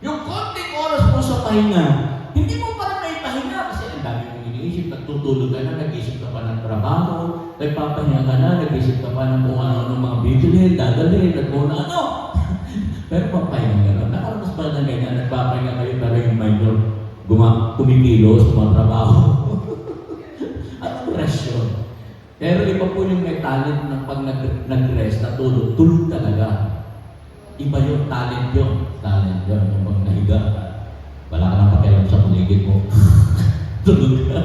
yung konting oras mo sa pahinga, hindi mo parang may pahinga kasi ang dami mong iniisip, nagtutulog ka na, nag-isip ka pa ng trabaho, nagpapahinga ka na, nag-isip ka pa ng kung ano mga bibilhin, dadalhin, at kung ano. Pero papahinga ka rin. Nakaramas pa na ganyan, nagpapahinga kayo pero yung mind nyo kumikilos, tumatrabaho. Anong rest yun? Pero iba po yung may talent ng pag nag-rest, natulog, tulog talaga. Iba yung talent yun. Talent yun. Yung pag nahiga, wala ka nang pakialam sa paligid mo. Tulog ka.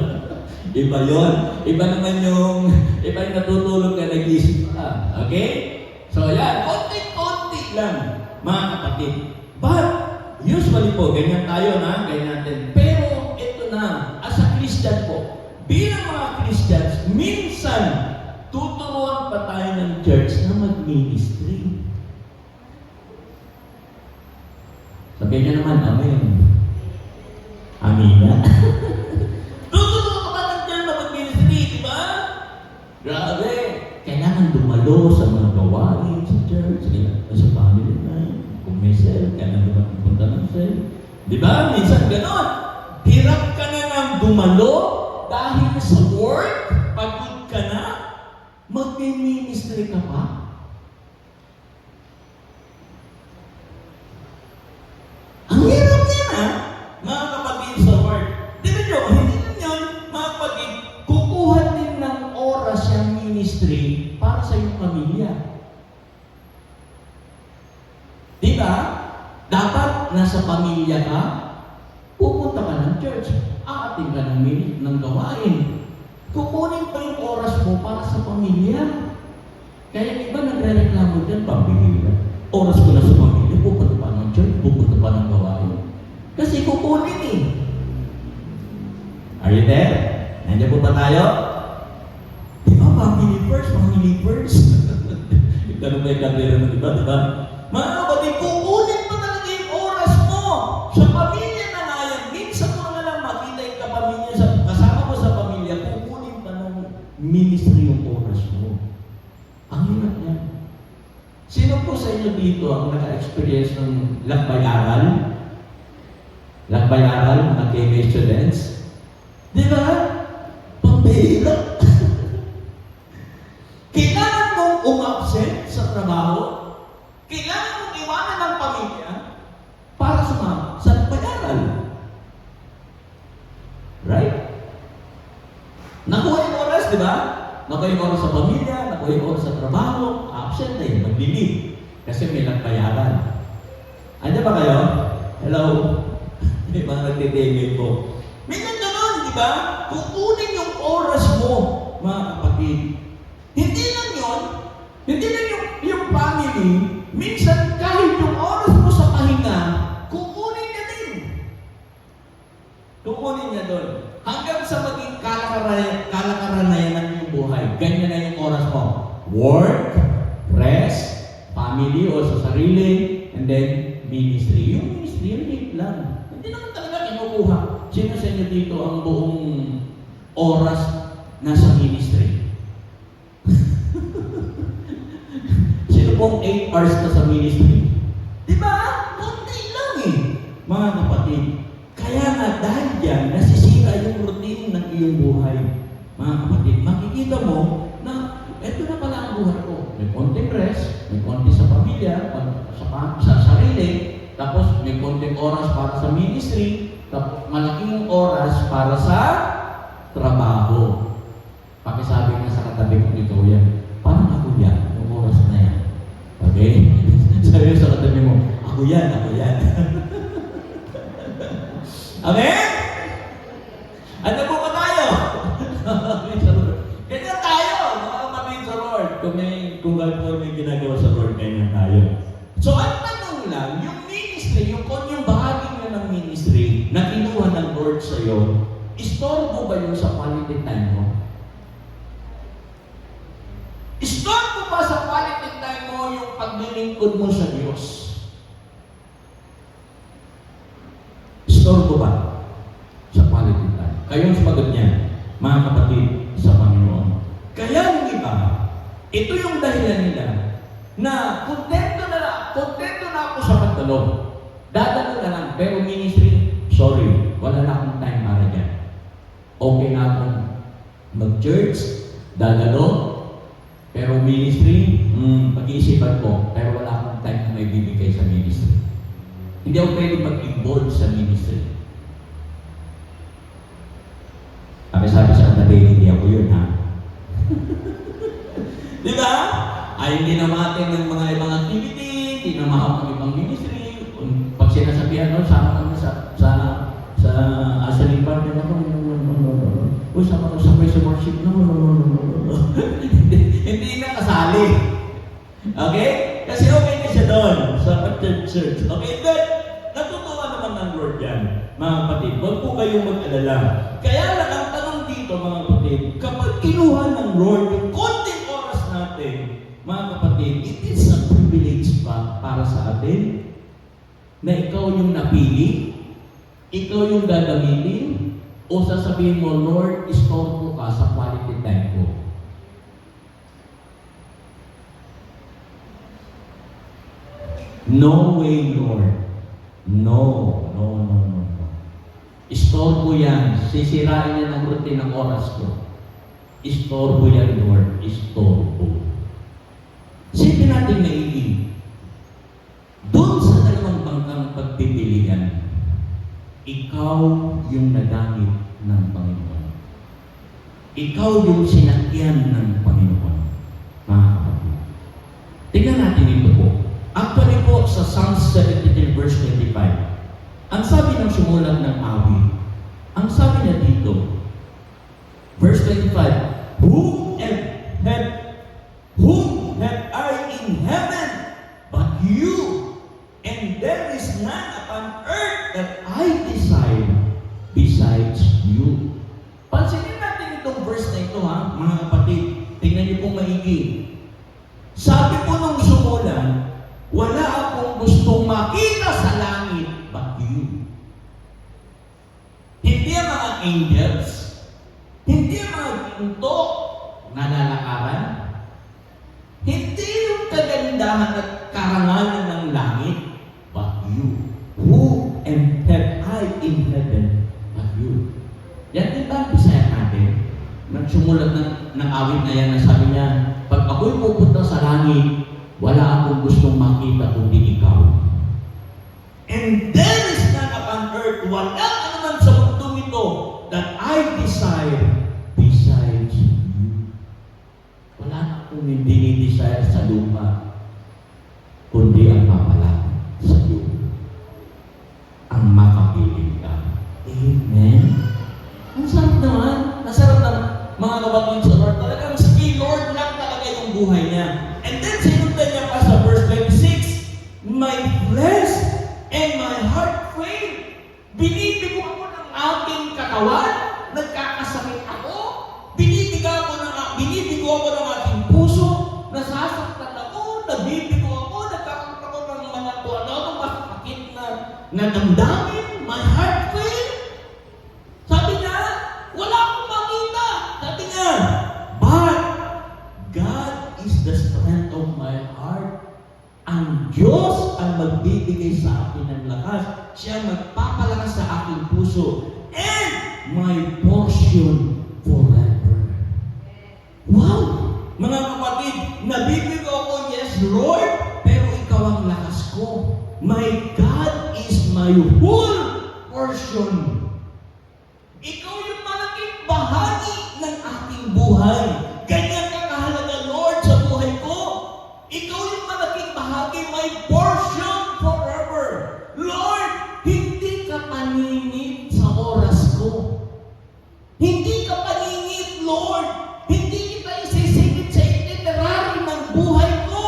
Iba yun. Iba naman yung natutulog ka, nag-isip ka. Okay? So yan, konti-konti lang, mga kapatid. But, usually po, ganyan tayo na, ganyan natin. Pero, ito na, as a Christian po, bilang mga Christians, minsan, tuturuan pa tayo ng church na mag-ministry. Sabihin niyo naman, amen. Amen na. Tuturuan pa ng church na mag-ministry, di ba? Grabe. Kailangan dumalo sa mga gawain sa church, sa family na, kung may cell, kailangan naman pupunta ng cell. Di ba? Minsan ganon. Hirap ka na ng dumalo dahil sa work, pagod ka na, mag-ministry ka pa. Ang hirap yan mga kapatid sa work. Di ba nyo, hindi nyo, mga kapatid, kukuha din ng oras yung ministry para sa iyong pamilya. Di ba? Dapat nasa pamilya ka, pupunta ka ng church, aating ka ng gawain. Kukunin pa yung oras mo para sa pamilya. Kaya iba nagre-reklamo dyan, pambihira. Oras ko na sa pamilya, pupunta pa ng church, pupunta pa ng gawain. Kasi kukunin eh. Are you there? Nandiyan po ba tayo? Di ba, family first, family first. Ganun ba yung kandira mo, di ba? Mga kapatid, kukunin pa talaga yung oras mo sa pamilya na nga yan. Minsan mo na lang makita yung kapamilya, kasama mo sa pamilya, kukunin pa ng ministry yung oras mo. Ang hirap yan. Sino po sa inyo dito ang naka-experience ng lakbay-aral? Lakbay-aral, mga KB students? Di ba? Pambihira. Kailangan mong umabsent sa trabaho. Kailangan mong iwanan ng pamilya para sumama sa lakbay-aral. Right? Nakuha yung oras, di ba? Nakuha yung oras sa pamilya, nakuha yung oras sa trabaho, absent na yun, maglilib. Kasi may lakbay-aral. Andiyan ba kayo? Hello? May mga nagtitigil po. May nagdanon, di ba? Kukunin yung oras mo, mga kapatid. Hindi lang yun. Hindi lang yung family. Minsan, kahit yung oras mo sa pahinga, kukunin niya din. Kukunin niya doon. Hanggang sa maging kalakarayan ng buhay. Ganyan na yung oras mo. Work, rest, family o sa sarili, and then ministry. Yung ministry, yung liit lang. Hindi naman talaga kinukuha. Sino sa inyo dito ang buong oras nasa ministry? Sino pong 8 hours na sa ministry? Di ba? Kunti lang eh. Mga kapatid. Kaya nga dahil dyan, nasisira yung yung routine ng iyong buhay. Mga kapatid, makikita mo na eto na pala ang buhay ko. May konting rest, may konti sa pamilya, sa sarili, tapos may konting oras para sa ministry, tapos malaking oras para sa trabaho. Pakisabi nga sa katabi mo dito, yan, parang ako yan, yung oras na yan. Okay? Sabi sa katabi mo, ako yan, ako yan. Amen? Ano po ba tayo? Ganyan tayo, mga kapatid sa Lord. Kung may ginagawa sa Lord, ganyan tayo. So, ang tanong lang, yung ministry, yung bahagi nyo ng ministry na kinuha ng Lord sa'yo, istorbo ba yun sa quality time mo? Istorbo ba sa quality time mo yung paglilingkod mo sa Diyos? Istorbo ba sa quality time? Kayong sumagot niya, mga kapatid sa Panginoon. Kaya yung iba, ito yung dahilan nila na kontento na ako sa pagdalo. Dadalo na lang, pero ministry, sorry, wala na akong time para dyan. Okay na akong mag-church, dadalo, pero ministry, pag-iisipan ko, pero wala akong time na may bibigay sa ministry. Hindi ako pwede mag-involve sa ministry. Sabi sa katabi, hindi ako yun, ha? Di ba? Ay, hindi na matin ng mga ibang activity, hindi na maawag ng ibang ministry. Pag sinasabihan, no, sama kami sa Asali Park, uy, sama ka sa praise and worship, no. Hindi na kasali. Okay? Kasi okay na siya doon sa church. Okay, but natutuwa naman ng Lord yan, mga kapatid. Huwag po kayong mag-alala. Kaya lang ang tanong dito, mga kapatid, kapag kinuha ng Lord yung konting oras natin, mga kapatid, it is a privilege pa para sa atin na ikaw yung napili, ikaw yung gagamitin, o sasabihin mo, Lord, istorbo ka sa quality time ko. No way, Lord. No. Istorbo yan. Sisirain yan ang routine ng oras ko. Istorbo yan, Lord. Istorbo. Sipin natin maigi. Doon sa dalawang bangkang pagpipilian, ikaw yung nagamit ng Panginoon. Ikaw yung sinakyan ng Panginoon. Mga kapatid. Tingnan natin ito po. Actually po, sa Psalms 73 verse 25, ang sabi ng sumulat ng awit, ang sabi niya dito, verse 25, Whom have I in heaven but you? And there is none upon earth that I desire besides you. Pansinin natin itong verse na ito, ha, mga kapatid. Tingnan niyo pong maigi. Sabi po nung sumulat, wala akong gustong makita sa langit but you. Hindi ang mga angels, hindi ang mga ginto na lalakaran, hindi yung kagandahan at karangalan ng langit, but you. Who am I in heaven but you? Yan din ba ang Bisaya natin? Nagsumulat ng awit na yan na sabi niya, pag ako'y pupunta sa langit, wala akong gustong makita kundi ikaw. And there is none upon earth, wala ka naman sa mundong ito, that I desire besides you. Wala akong hindi desire sa lupa, kundi ang mapalapit sa iyo. Ang makapiling ka. Amen? Ang sarap naman. Nasarap na mga kapatid sa Lord. Talagang sa Lord lang talaga yung buhay niya. And then sinundan niya pa sa verse 26, My flesh and my heart fail. Binibigo ako ng aking katawan. Nagkakasakit ako. Binibigo ako ng aking puso. Nasasaktan ako. Nabibigo ako. Nagkakaroon ako ng mga tuwa-tuwa masakit na damdamin. My heart fail. Sabi niya, wala akong makita. Sabi niya, but God is the strength of my heart. Ang Diyos ang magbibigay sa akin ng lakas. Siya magpapalakas sa aking puso. And my portion forever. Wow! Mga kapatid, nabibigo ako, yes, Lord, pero ikaw ang lakas ko. My God is my whole portion. Ikaw yung malaking bahagi ng aking buhay. Ganyan ka kahalaga, Lord, sa buhay ko. Ikaw yung malaking bahagi, my portion forever. Lord, hindi ka paningit sa oras ko. Hindi ka paningit, Lord. Hindi kita isisingit sa itinerary ng buhay ko.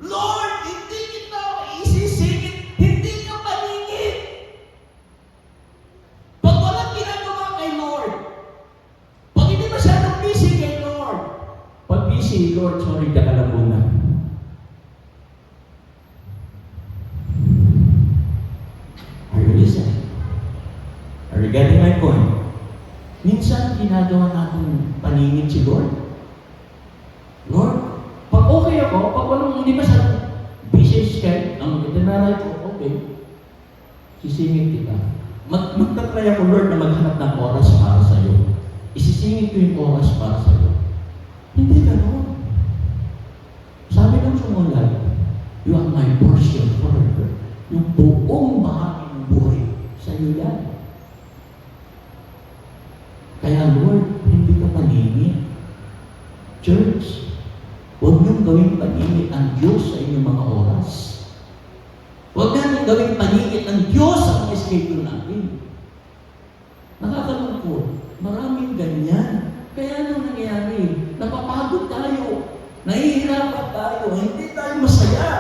Lord, hindi kita isisingit. Hindi ka paningit. Pag walang ginagawa kay Lord, pag hindi masyadong busy kay Lord, pag busy, Lord, sorry, ka lang muna. Are you listening? Are you getting my point? Minsan, ginagawa natin paningin si Lord. Lord, pag okay ako, pag walang hindi masyadong busy schedule, ang itinerary ko, okay, sisingit kita. Magtatry ako, Lord, na maghanap ng oras para sa iyo. Isisingit ko yung oras para sa iyo. Hindi ganoon. Sabi ng sumulat, you are my portion forever. Yung buong bahagi ng buhay, sa iyo yan. Kaya Lord, hindi ka paningin. Church, huwag niyong gawing paningin ang Diyos sa inyong mga oras. Huwag natin gawing paningin ang Diyos sa mga schedule natin. Nakakalungkot. Maraming ganyan. Kaya anong nangyayari? Napapagod tayo. Nahihirapan tayo. Hindi tayo masaya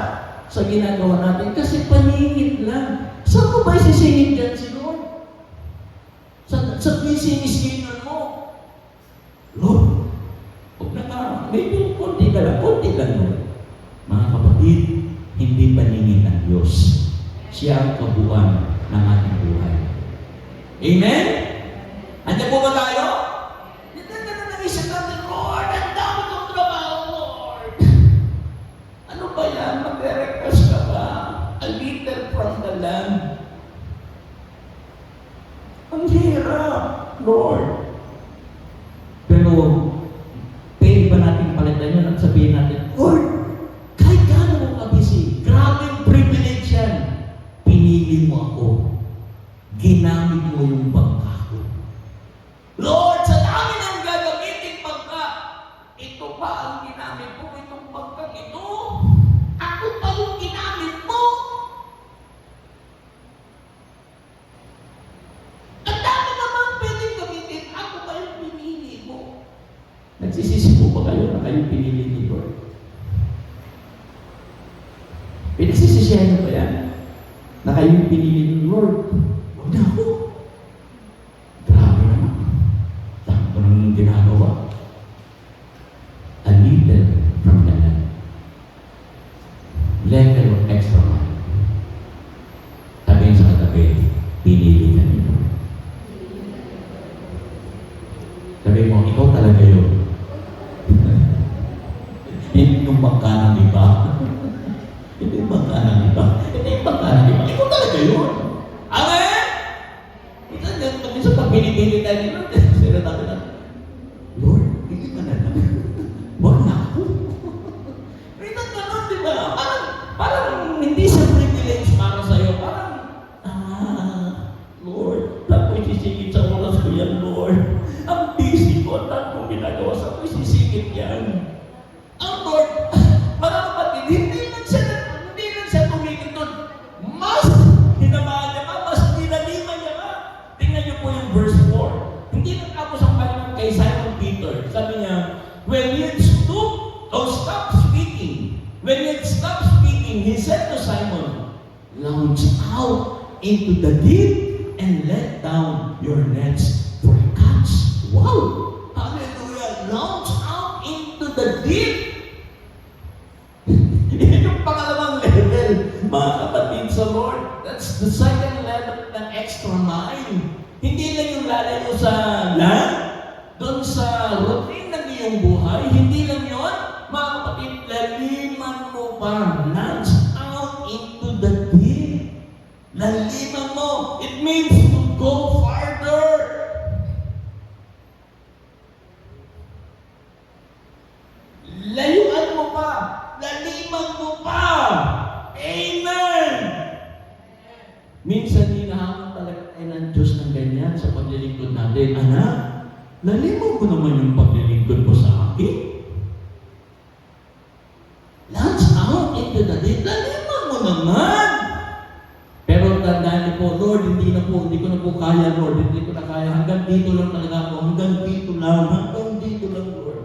sa ginagawa natin kasi paningin lang. Saan mo ba isisingit dyan si Lord? Sa busy schedule mo. Lord, huwag na ka. Maybe konti ka lang. Lord. Mga kapatid, hindi paningin ng Diyos. Siya ang kabuuan ng ating buhay. Amen? Andiyan po ba tayo? Hindi ka na nag-isip natin, Lord, ang dami kong trabaho, Lord. Ano ba yan? Mag-request ka ba? A little from the land. Ang hirap, Lord. Pero, pwede ba natin palitan yun at sabihin natin, Lord, kahit gaano mo kabisi, grabing privilege yan. Pinili mo ako. Ginamit mo yung bangka ko. Lord, sa dami ng gagamitin bangka, ito pa ang ginamit mo, itong bangka ito. Ako pa yung ginamit mo. Ang dami naman pwedeng gamitin, ako pa yung pinili mo. Nagsisisi po ba kayo na kayo pinili ni Lord? Pinagsisisihan niyo ba yan? Na kayo yung pinili ni Lord? Huwag na ako. Grabe naman. Dami ko nang ginagawa. A little from the land. Level of extra money. Sabihin sa katabi, pinili ka ni Lord. Sabi mo, ikaw talaga yun. Hindi yung bangka ng iba. Hindi yung bangka ng iba. Hindi yung bangka ng iba. Ikaw talaga yun. Amen? Minsan pag pinipili tayo ni Lord, sila tayo na, Lord, hindi ka na lang. Huwag na ako. Minsan gano'n, di ba? Parang hindi siya privilege para sa'yo. Lord, tapos isisingit sa oras ko yan, Lord. Ang busy ko, at kung ginagawa sa ko, isisingit yan. Ang Lord, mga kapatid, hindi lang siya tumingin doon. Mas hinamaan niya pa, mas dinaliman niya pa. Tingnan niyo po yung verse 4. Hindi lang tapos ang Panginoon kay Simon Peter. Sabi niya, when he stopped speaking. When he stopped speaking, he said to Simon, launch out into the deep and let down your nets for a catch. Wow! Hallelujah! Launch out into the deep. Yan yung pangalawang level, mga kapatid sa Lord. That's the second level ng extra mile. Hindi lang yung lalayo sa land, doon sa routine ng iyong buhay. Hindi lang yun, mga kapatid, laliman mo pa. Launch out into the deep. Laliman mo. It means to go far pa. Laliman mo pa. Amen! Minsan hinahamon talaga tayo ng Diyos ng ganyan sa paglilingkod natin. Anak, laliman ko naman yung paglilingkod mo sa akin. Launch out into the day. Laliman mo naman. Pero tandaan niyo po, Lord, hindi ko na po kaya, Lord. Hindi ko na kaya. Hanggang dito lang talaga ako. Hanggang dito lang, Lord.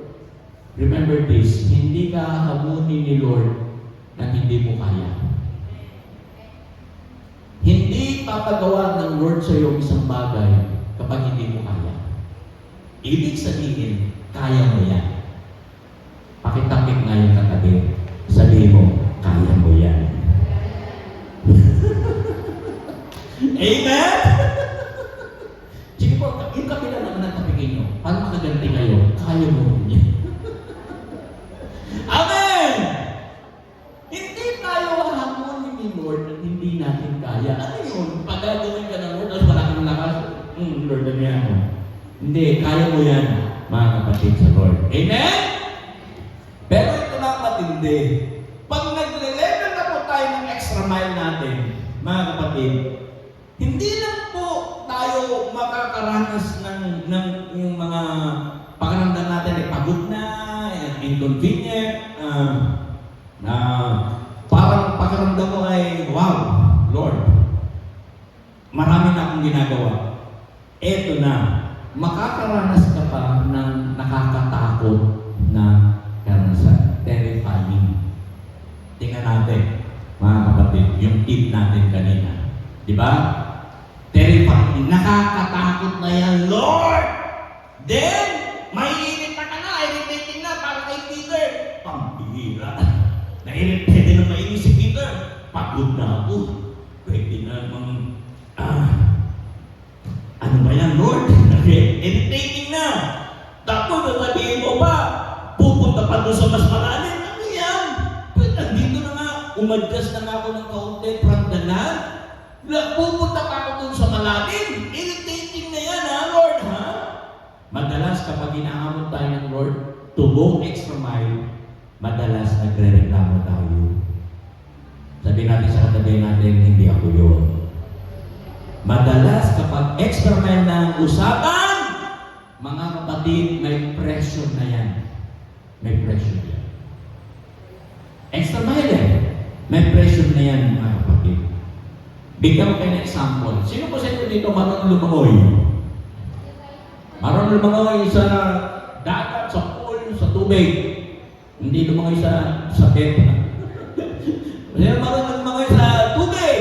Remember this, hindi ka hamunin ni Lord na hindi mo kaya. Hindi papagawa ng Lord sa iyo isang bagay kapag hindi mo kaya. Ibig sabihin, kaya mo yan. Pakitapik nga yung katabi. Sabihin mo, kaya mo yan. Amen? Sige po, yung kabila naman ang tapikin nyo. Paano makaganti kayo? Kaya mo yan. Amen! Hindi tayo hahamunin ni Lord at hindi natin kaya. Ano yun? Pag gagawin ka ng Lord, tapos wala kang lakas, Lord, ano yan? Hindi, kaya mo yan, mga kapatid sa Lord. Amen? Pero ito lang matindi. Pag nagle-level na po tayo ng extra mile natin, mga kapatid, hindi lang po tayo makakaranas ng yung mga pakiramdam natin ay pagod na, inconvenient, na parang pakiramdam mo ay, wow, Lord, marami na akong ginagawa. Eto na, makakaranas ka pa ng nakakatakot na karanasan. Terrifying. Tingnan natin, mga kapatid, yung tip natin kanina. Di ba? Terrifying. Nakakatakot na yan, Lord! Then, maiinit na ka na, irritating na, para kay Peter. Pambihira. Pwede na mainit si Peter. Pagod na ako. Pwede na mang, ano ba yan, Lord? Irritating na. Tapos, sasabihin mo pa, pupunta pa doon sa mas malalim. Ano yan? Nandito na nga, umadjust na nga ako ng kaunti from the land. Pupunta pa ako doon sa malalim. Irritating na yan, ha, Lord, ha? Madalas kapag inaamon tayo ng Lord to go extra mile, madalas nagre-reklamo tayo. Sabi natin sa katabi natin, hindi ako yun. Madalas kapag extra mile na ang usapan, mga kapatid, may pressure na yan. May pressure yan. Extra mile eh. May pressure na yan, mga kapatid. Bigyan ko kayo ng example. Sino po sa inyo dito marunong lumangoy? Marunong lumangoy sa dagat, sa pool, sa tubig. Hindi lumangoy sa bed. Sino marunong lumangoy sa tubig?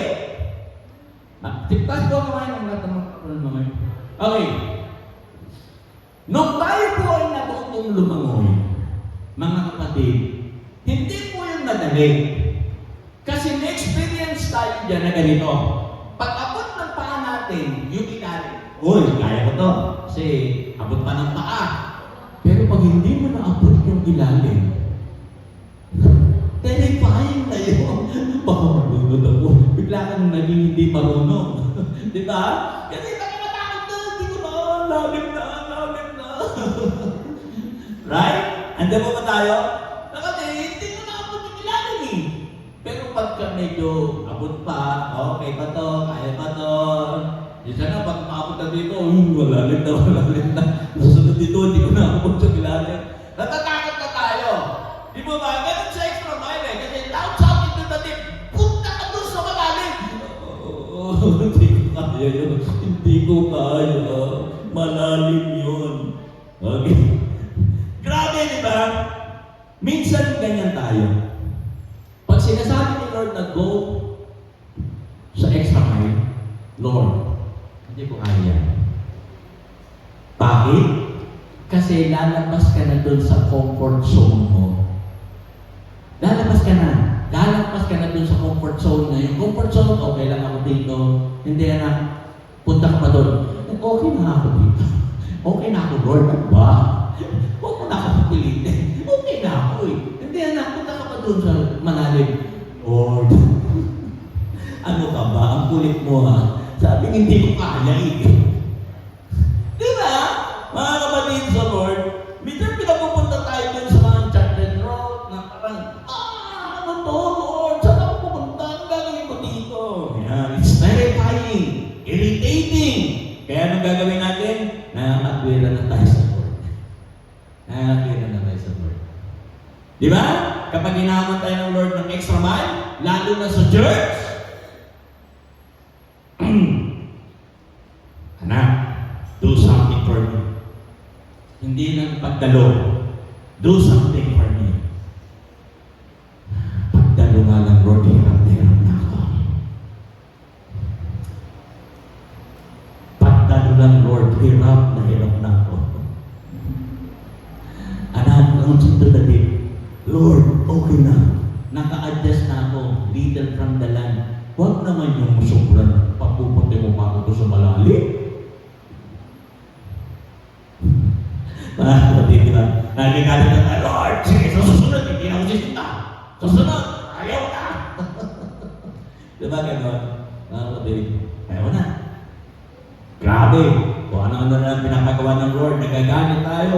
Tiktas po kamay ng lahat ng lumangoy. Okay. Nung tayo po ay natutong lumangoy, mga kapatid, hindi po yung madali. Kasi may experience tayo dyan na ganito. Pag abot ng paa natin, yung ilalim, uy, kaya ko to. Kasi abot pa ng paa. Pero pag hindi mo naabot yung ilalim, terrifying na yun. Baka marunod ako. Bigla kang naging hindi marunong. Di ba? Kasi nakakatakot na. Hindi ko na. Lalim na. Right? Andiyan mo ba tayo? Kasi hindi ko naabot yung ilalim eh. Pero pagka medyo abot pa, okay ba to? Kaya ba to? Isa na, pag maabot na dito, malalim na. Nasunod dito, hindi ko naabot yung ilalim. Natatakot na tayo. Di ba ba? Ganun sa extra mile eh. Kasi loud sound into the deep. Punta ka doon sa malalim. Hindi ko kaya yun. Hindi ko kaya. Malalim yun. Okay. Grabe, di ba? Minsan ganyan tayo. Pag sinasabi ni Lord na go sa extra mile, Lord, hindi ko kaya. Bakit? Kasi lalabas ka na doon sa comfort zone mo. Lalabas ka na doon sa comfort zone na yung comfort zone, okay lang ako dito. Hindi na, punta ka pa doon. Okay na ako dito. Okay na ako, Lord. Ano ba? Huwag mo na ako pilitin. Okay na ako eh. Hindi na, punta ka pa doon sa malalim. Lord, ano ka ba? Ang kulit mo ha? Sabi hindi ko kaya eh. Di ba? Mga kapatid sa Lord, minsan pinapupunta tayo doon sa mga uncharted road na parang Di ba? Kapag hinahamon tayo ng Lord ng extra mile, lalo na sa church, anak, do something for me. Hindi lang pagdalo. Do something for me. Pagdalo nga lang, Lord, hirap na ako. Pagdalo lang, Lord, hirap na ako. Anak, ang sinto na din, Lord, okay na. Naka-adjust na ako, little from the land. Huwag naman yung sobrang papupunti mo pa ako sa malalim. Di ba? Nagagalit na, Lord, sige, susunod, hindi na ako sisinta. Susunod, ayaw na. Diba gano'n? Ayaw na. Grabe. Kung ano-ano na pinapagawa ng Lord, nagagalit tayo,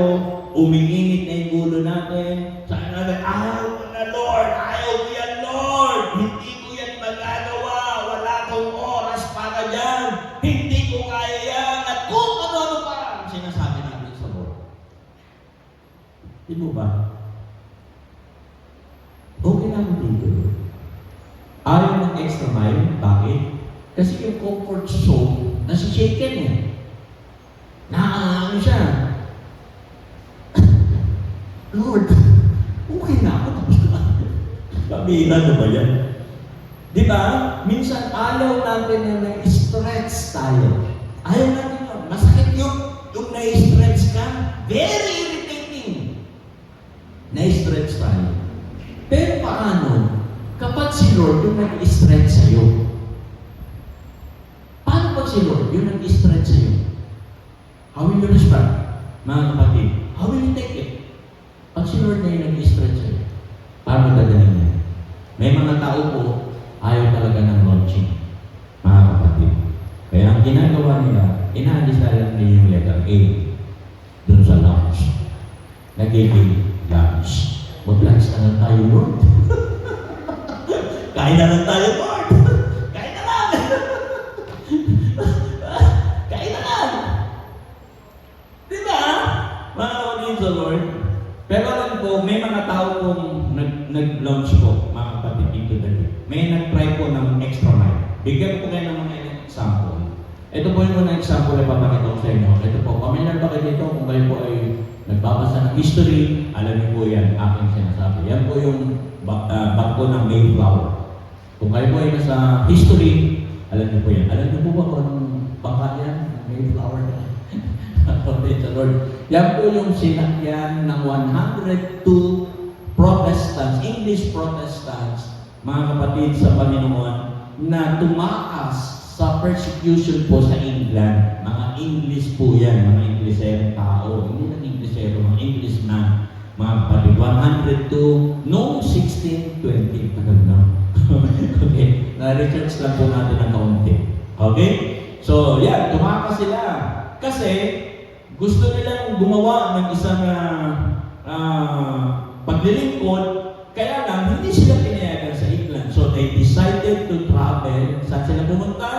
umiinit na yung gulo natin. Saan natin, ayaw ko na, Lord, ayaw ko yan, Lord. Hindi ko yan magagawa. Wala akong oras para dyan. Hindi ko kaya yan. At kung ano-ano pa ang sinasabi natin sa Lord. Di mo ba? Okay lang dito. Ayaw ng extra mile. Bakit? Kasi yung comfort zone, nasi-shaken eh. Ano siya? Lord, okay na ako. Tapos na. Pabira na ba yan? Di ba? Minsan ayaw natin na na-stretch tayo. Ayaw natin yun. Masakit yung na-stretch ka. Very irritating. Na-stretch tayo. Pero paano? Kapag si Lord yung nag-stretch sa'yo. Paano pag si Lord yung nag-stretch sa'yo? How will you respond? Mga kapatid, how will you take it? Pag si Lord na yung nag-stretch sa'yo, paano dadalhin niya? May mga tao po, ayaw talaga ng launching. Mga kapatid. Kaya ang ginagawa nila, inaalis na lang nila yung letter A dun sa launch. Nagiging lunch. Mag-lunch na lang tayo, Lord. Kain na lang tayo, Lord. Kain na lang. Kain na lang. Diba? Mga kapatid sa Lord. Pero alam po, may mga tao pong nag-launch po, mga kapatid dito dali. May nag-try po ng extra mile. Bigyan ko kayo ng mga example. Ito po yung mga example na papakita ko sa inyo. Ito po, familiar ba kayo dito kung kayo po ay nagbabasa ng history, alam niyo po yan, aking sinasabi. Yan po yung bagko ng Mayflower. Kung kayo po ay nasa history, alam niyo po yan. Alam niyo po ba kung anong bangka yan? Mayflower na. Praise the Lord. Yan po yung sinakyan ng 102 Protestants, English Protestants, mga kapatid sa Panginoon, na tumakas sa persecution po sa England. Mga English po yan, mga Inglesero tao. Hindi lang Inglesero, mga Englishman. Mga kapatid, 102, noong 1620. Tagal na. Okay, na-research lang po natin ng kaunti. Okay? So, yan, tumakas sila. Kasi, gusto nilang gumawa ng isang paglilingkod, kaya lang, hindi sila pinayagan sa England. So, they decided to travel. Saan sila pumunta?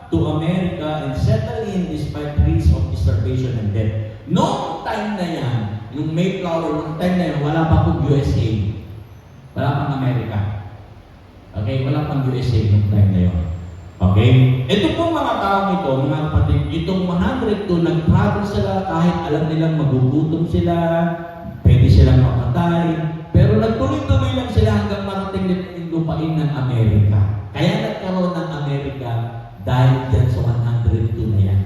To America and settle in despite risks of starvation and death. Noong time na yan, yung Mayflower, noong time na yan, wala pa pong USA. Wala pang Amerika. Okay? Wala pang USA noong time na yun. Okay? Ito pong mga taong ito, mga kapatid, itong 102, nag-travel sila kahit alam nilang magugutom sila, pwede silang mamatay, pero nagtuloy-tuloy lang sila hanggang marating nila yung lupain ng Amerika. Kaya nagkaroon ng Amerika dahil dyan sa 102 na yan.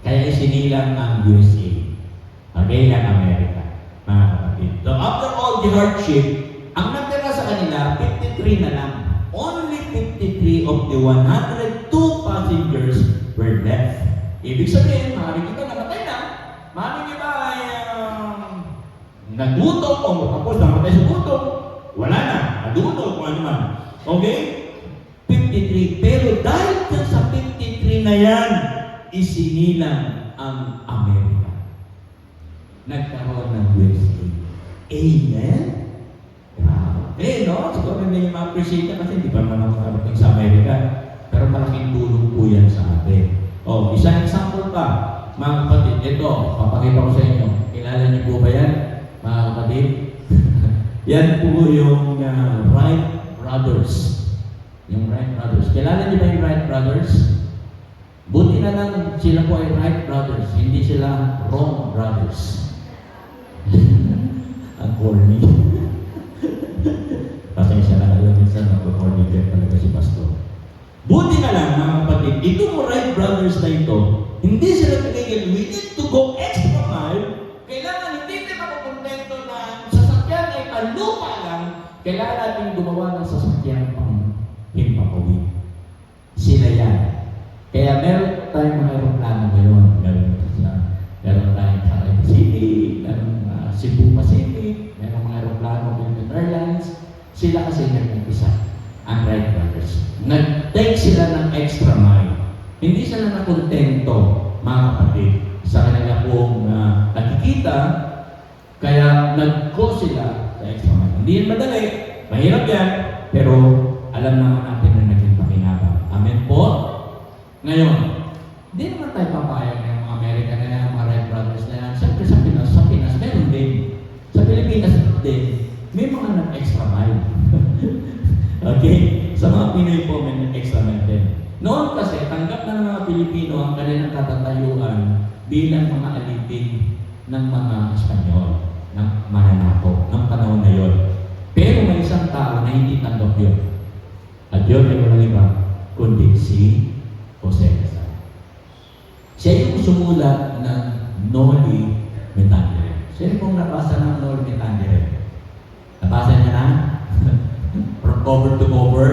Kaya isinilang ang USA. Okay, ang Amerika, mga kapatid. So after all the hardship, ang natira sa kanila, 53 na lang. Only 53 of the 102 passengers were left. Ibig sabihin, maraming iba namatay na. Maraming iba ay nagutom o tapos namatay sa gutom. Wala na. Nagutom kung ano man. Okay? 53. Pero dahil sa 53 na yan, isinilang ang Amerika. Nagkaroon ng USA. Amen? Eh, no? Siguro hindi niyo ma-appreciate na kasi hindi pa naman makarating sa Amerika. Pero malaking tulong po yan sa atin. Oh, isang example pa. Mga kapatid, ito, papakita ko sa inyo. Kilala niyo po ba yan? Mga kapatid, Yan po yung Wright Brothers. Yung Wright Brothers. Kilala niyo ba yung Wright Brothers? Buti na lang sila po ay Wright Brothers, hindi sila Wrong Brothers. Ang corny. Pasensya na kayo, minsan nag-corny talaga si Pastor. Buti na lang mga kapatid, itong Wright Brothers na ito, hindi sila pinigil, we need to go extra mile. Kailangan hindi tayo makukontento na sasakyan ay panlupa lang, kailangan natin gumawa ng sasakyan pang himpapawid. Sila yan. Kaya meron tayong mga aeroplano ngayon. Meron tayong Cavite City, meron Cebu Pacific, meron mga aeroplano Philippine Airlines. Sila kasi nag-umpisa, ang Wright Brothers. Nag-take sila ng extra mile. Hindi sila nakontento, mga kapatid, sa kanila pong nakikita, kaya nag-go sila sa extra mile. Hindi yan madali, mahirap yan, pero alam naman natin na naging pakinabang. Amen po? Ngayon, hindi naman tayo papayag ng mga Amerika na yan, mga Wright Brothers na yan. Siyempre sa Pinas, meron din. Sa Pilipinas din, may mga nag-extra mile. Okay? Sa mga Pinoy po, may nag-extra mile din. Noon kasi, tanggap na ng mga Pilipino ang kanilang katatayuan bilang mga alipin ng mga Espanyol, ng mananapo, ng panahon na yon. Pero may isang tao na hindi tanggap yun. At yun ay walang iba, kundi si Jose Rizal. Siya yung sumulat ng Noli Me Tangere. Sino pong nabasa ng Noli Me Tangere? Nabasa niya na? From cover to cover?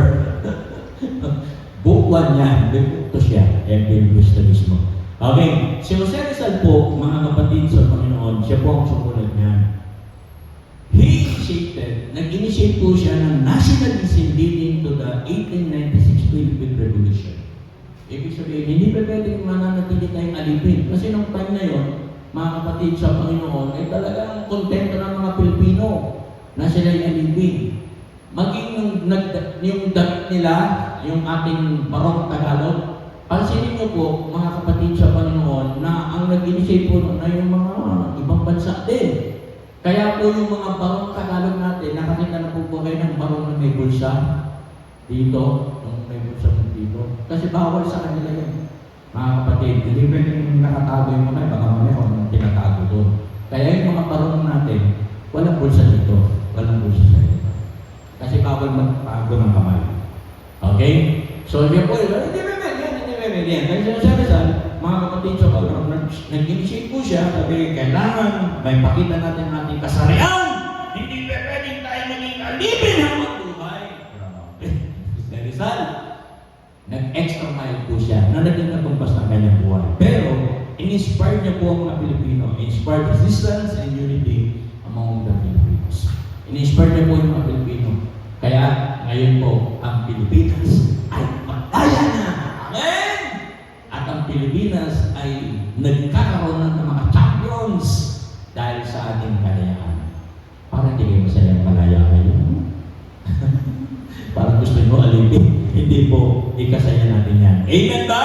Book 1 yan. Ito siya. Every gusto mismo. Okay. Si Jose Rizal po, mga kapatid sa Panginoon, siya po ang sumulat niya. He initiated, nag-initiate po siya ng nationalism leading to the 1896 Philippine Revolution. Ibig sabihin, hindi pa pwedeng mananatili tayong alipin. Kasi nung time na yon, mga kapatid sa Panginoon, ay talagang kontento ng mga Pilipino na sila'y alipin. Maging yung damit nila, yung ating barong Tagalog, pansinin niyo po, mga kapatid sa Panginoon, na ang nag-initiate po na yung mga ibang bansa din. Kaya po yung mga barong Tagalog natin, nakakita na po kayo ng barong na may bulsa dito, yung may bulsa dito. Kasi bawal sa kanila yun. Mga kapatid, hindi pwedeng nakatago yung mga, baka mamaya kung tinatago doon. Kaya yung mga barong natin, walang bulsa dito, walang bulsa sa dito. Kasi bawal magtago ng kamay. Okay? So, yun po, hindi pwede yan. Kaya sabi sa mga kapatid sa Panginoon, nag-initiate po siya, sabi, kailangan may pakita natin ating kasarian. Hindi pwedeng tayo maging alipin habang buhay. Si Rizal, nag-extra mile po siya na naging natumpas ng kanyang buhay. Pero, in-inspire niya po ang mga Pilipino. Inspired resistance and unity among the Filipinos. In-inspire niya po yung mga Pilipino. Kaya, ngayon po, ang Pilipinas ay magdaya na. Amen! At ang Pilipinas ay nagkakaroon ng mga champions dahil sa ating kalayaan. Parang hindi kayo masayang malaya kayo. Parang gusto nyo alipin. Hindi po, ikasaya natin yan. Amen ba?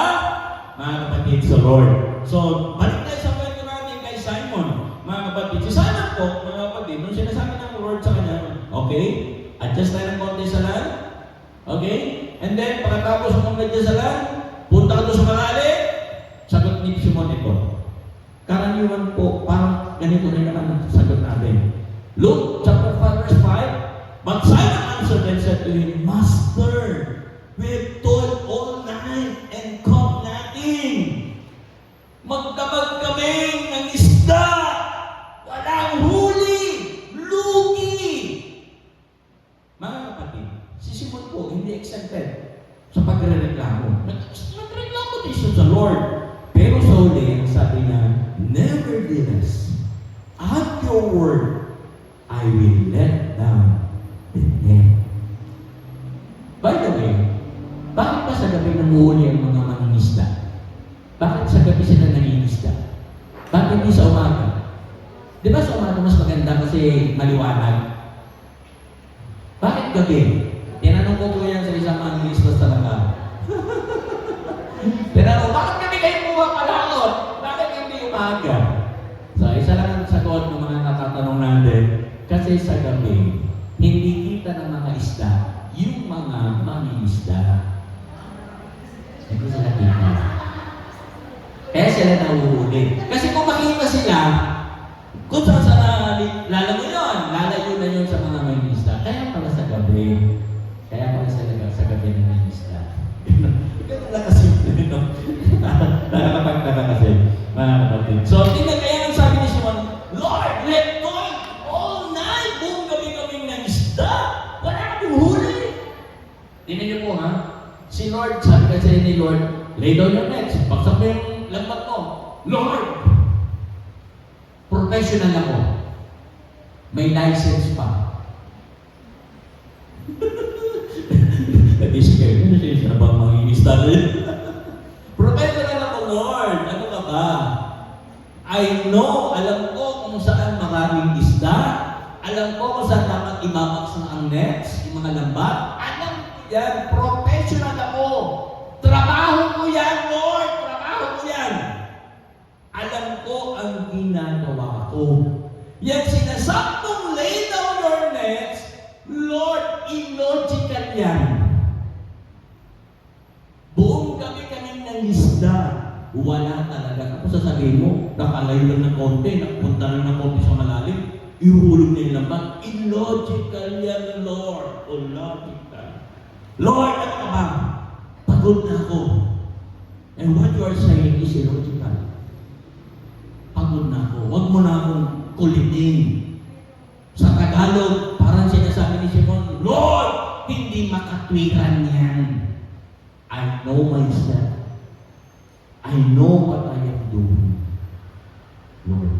Mga kapatid sa Lord. So, balik tayo sa kwento natin kay Simon. Mga kapatid, si Simon po, mga kapatid, nung sinasabi ng Lord sa kanya, okay, adjust tayo ng konti sa land. Okay? And then, pagkatapos mong adjust sa land, punta ka doon sa Marali, sagot ni Simon ito. Karaniwan po, parang ganito rin naman ang sagot natin. Luke chapter 5 verse 5, but Simon answered and said to him, Master, we have toiled all night and caught nothing. Magdamag kami ng isda, walang huli, lugi. Mga kapatid, si Simon po hindi exempted sa pagre-reklamo. Nagreklamo din siya sa Lord. Pero sa uli, sabi niya, nevertheless, at your word, I will let down the net. By the way, bakit ba sa gabi nanguhuli ang mga mangingisda? Bakit sa gabi sila nangingisda? Bakit hindi sa umaga? Di ba sa umaga mas maganda kasi maliwanag? Bakit gabi? Tinanong ko po yan sa isang mangingisda sa Langka. Tinanong, bakit gabi kayo pumapalakot? Bakit hindi umaga? So, isa lang ang sagot ng mga natatanong natin. Kasi sa gabi, hindi kita ng mga isda, yung mga mangingisda. Hindi sila kita. Kaya sila nahuhuli. Kasi kung makita sila, kung saan sana lalago yun, lalayo na yun sa mga mangingisda. Kaya pala sa gabi. Kaya pala sa gabi ng mangingisda. Ganun lang kasi. Nakakapagtaka kasi. Mga kapatid. So, tingnan kaya ang sabi ni Simon, Lord, let go all night. Buong gabi-gabing ng isda. Wala kaming huli. Tingnan niyo po ha. Si Lord, sabi kasi ni Lord, lay down your nets. Baksak mo yung lambat mo. Lord, professional ako. May license pa. Nag-isip kayo, ano siya bang mangingisda rin? Professional ako, Lord. Ano ka ba? I know, alam ko kung saan maraming isda. Alam ko kung saan dapat ibabaksak ang nets, yung mga lambat. Alam ko yan. Professional ako. Trabaho ko yan, Lord. Trabaho ko yan. Alam ko ang ginagawa ko. Yan sinasabong lay down your nets, Lord, illogical yan. Buong gabi kaming nangisda. Wala talaga. Kung sasabihin mo, nakalayo lang ng konti, nakapunta lang ng konti sa malalim, ihuhulog na yung lambat. Illogical yan, Lord. Illogical. Lord, ano ka ba? Pagod na ako. And what you are saying is illogical. Pagod na ako. Huwag mo na akong kulitin. Sa Tagalog, parang sinasabi ni Simon, Lord, hindi makatwiran yan. I know myself. I know what I am doing. Lord,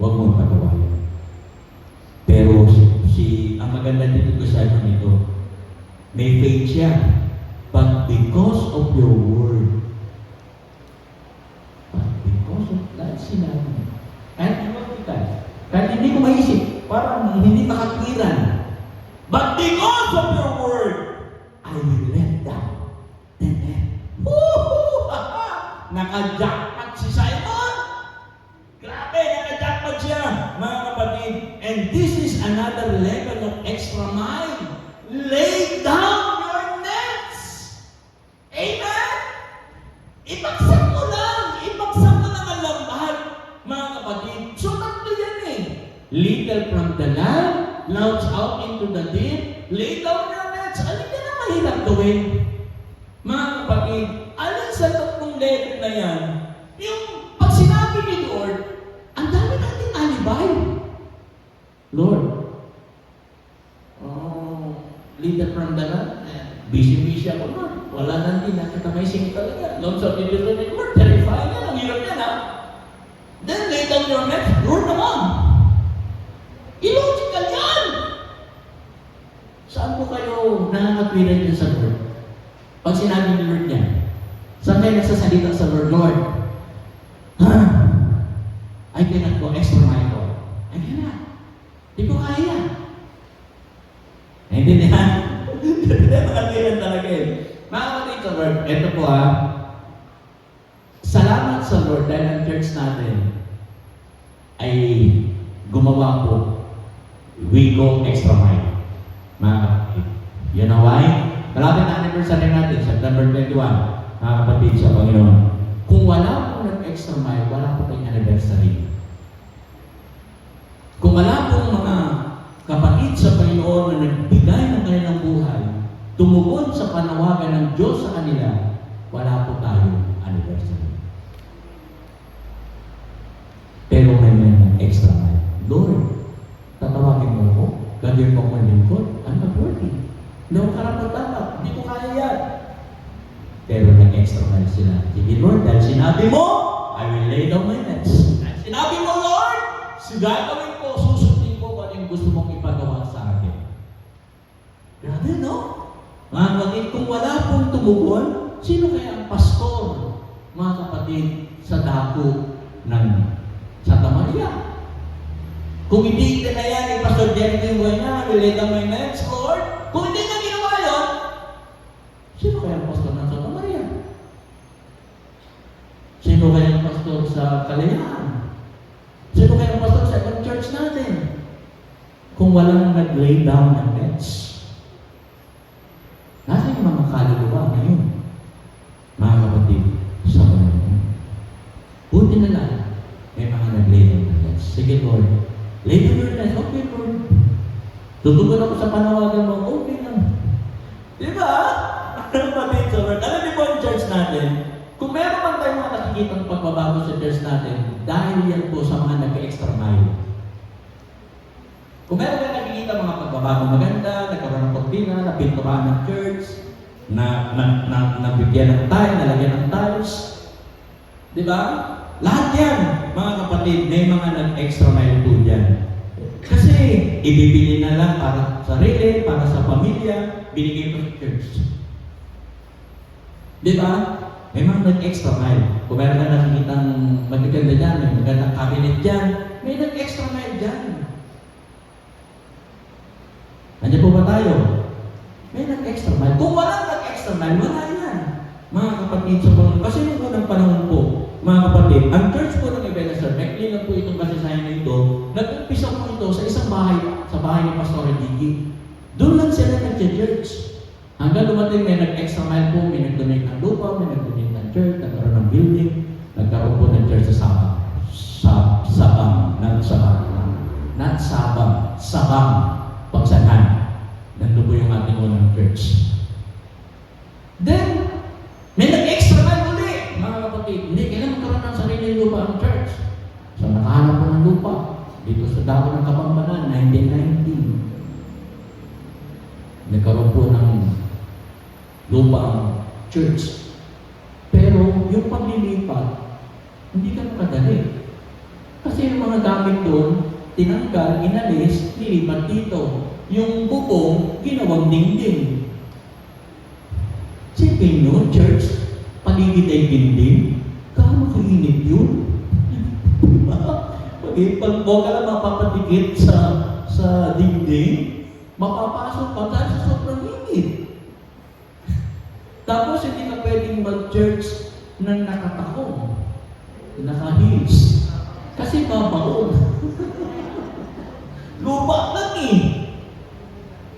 huwag mong pagawain. Pero ang maganda dito ko sa ito, may faith siya. But because of your word, dahil sinabi niya. Kahit illogical. Kahit hindi ko maisip. Parang hindi makatwiran. But because of your word, I will let down the net. Naka-jackpot si Simon. Grabe, naka-jackpot siya, mga kapatid. And this is another level of extra mile. Lay down your nets. Amen? Ibagsak mo lang. Ibagsak mo lang ang lambat, mga kapatid. So, tatlo yan eh. Little from the land, launch out into the deep, lay down your nets. Alin ka na mahirap gawin? Mga kapatid, alin sa tatlong level na yan, yung pag sinabi ni Lord, ang dami nating alibay. Lord, little from the land, busy-busy ako, Lord. Wala nang din, nakita may singit talaga. Lord, sa video na Lord, terrifying yan. Ang hirap yan, ha? Then, lay down your nets, Lord naman. Illogical yan! Saan po kayo nakakatwiran din sa Lord? Pag sinabi ni Lord yan, saan kayo nagsasalita sa Lord? Lord, I cannot go extra mile, Lord. I cannot. Di ko kaya. Hindi niya. Hindi makatwiran talaga eh. Mga kapatid sa Lord, ito po ha. Salamat sa Lord dahil ang church natin ay gumawa po. We go extra mile. Mga kapatid. You know why? Malapit na anniversary natin, September 21. Mga kapatid sa Panginoon. Kung wala po nag-extra mile, wala po tayong anniversary. Kung wala po mga kapatid sa Panginoon na nagbigay ng kanilang buhay, tumugon sa panawagan ng Diyos sa kanila, wala po tayong anniversary. Pero may extra mile. Lord, tatawagin mo ako, gagawin mo ako ng lingkod, I'm not working. Hindi ako karapat-dapat, hindi ko kaya yan. Pero nag-extra mile sila. Sige Lord, dahil sinabi mo, I will lay down my nets. Dahil sinabi mo Lord, gagawin ko, susundin ko kung yung gusto mong ipagawa sa akin. Grabe, no? Mga kapatid, kung wala pong tumugon, sino kaya ang pastor, mga kapatid, sa dako ng Santa Maria? Kung hindi na yan, ni Pastor Jerry yung buhay na, relate ang my next, Lord. Kung hindi na ginawa yun, sino kaya ang pastor ng Santa Maria? Sino kaya ang pastor sa Kalayaan? Sino kaya ang pastor sa ibang church natin? Kung kung walang nag-lay down ng nets. Nasa yung mga kaluluwa ngayon, mga kapatid, sa Panginoon. Buti na lang, may mga nag-lay down ng nets. Sige, Lord. Lay down your nets. Okay, Lord. Tutugon ako sa panawagan mo. Okay lang. Di ba? Kapatid, so Lord. Alam niyo po ang church natin, kung meron man tayong mga nakikitang pagbabago sa church natin, dahil yan po sa mga nag-extra mile. Kung meron ka nakikita mga pagbabago maganda, nagkaroon ng kortina, napinturahan ng church, nabigyan ng tile, nalagyan ng tiles, di ba? Lahat yan, mga kapatid, may mga nag-extra mile po dyan. Kasi ibibili na lang para sa sarili, para sa pamilya, binigay ko sa church. Di ba? May mga nag-extra mile. Kung meron ka nakikitang magaganda dyan, may magandang cabinet dyan, may nag-extra mile dyan. Nandiyan po ba tayo? May nag-extra mile. Kung walang nag-extra mile, wala yan. Mga kapatid sa Panginoon. Kasi nung unang panahon po, mga kapatid, ang church po ng Ebenezer, mekli lang po itong kasisayan na ito, nag-umpisa po ito sa isang bahay, sa bahay ni Pastor Digi. Doon lang sila nag-church. Hanggang dumating may nag-extra mile po, may nag-donate ng lupa, may nag-donate ng church, nagkaroon ng building, nagkaroon po ng church sa Sabang, Sabang, Pagsanan. Nandun po yung ating unang church. Then, may nag-extra mile ulit, mga kapatid. Hindi, kailan magkaroon ng sarili lupa ang church. So, nakahanap po ng lupa. Dito sa dako ng Kapampangan, 1919. Nagkaroon po ng lupa ang church. Pero, yung paglilipat, hindi ka makadali. Kasi yung mga gamit doon, tinanggal, inalis, nilipat dito. Yung bubong, ginawang dingding. Sipin nyo, church, paligid ay dingding. Gaano kainit yun? Pag huwag ka lang mapapadikit sa dingding, mapapasok pa dahil sa sobrang init. Tapos hindi ka pwedeng mag-church ng nakatakong, naka-heels. Kasi babaon. Lupa lang eh.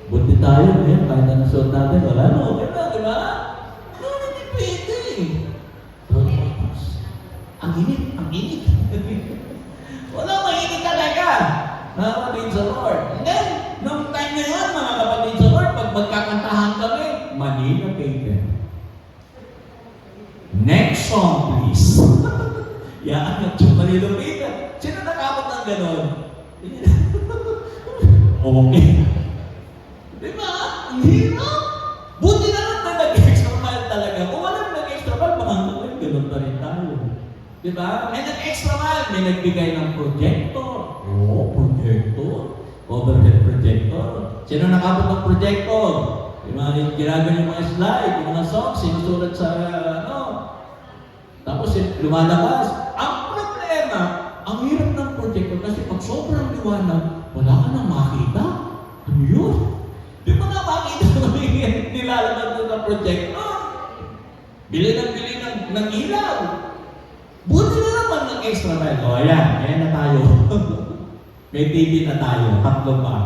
Buti tayo, kahit na nasuot natin, wala na, okay na, di ba? No, hindi pwede. Ang init, ang init. Wala mainit talaga. Mga kapatid sa Lord. And then, nung time na yan, mga kapatid sa Lord, pag magkakantahan kami, Manila paper. Next song, please. Yan, yung Manila paper. Sino nakakot ng gano'n? Okay. Diba? Ang hirap. Buti na lang na nag-extra mile talaga. Kung walang nag-extra mile, baka naman gano'n pa rin tayo. Diba? May nag-extra mile. May nagbigay ng projector. Oo, projector. Overhead projector. Sino nakabot ng projector? Yung mga ginagawa yung mga slide, yung mga songs, sinusulat sa Tapos lumalabas. Ang problema, ang hirap ng projector kasi pag sobrang liwanag, wala ka nang makita. Ano yun? Di ba na makita nilalabas doon ng projector? Bili ng ilaw. Buti na naman ng extra mile. O ayan na tayo. May TV na tayo. Tatlo pa.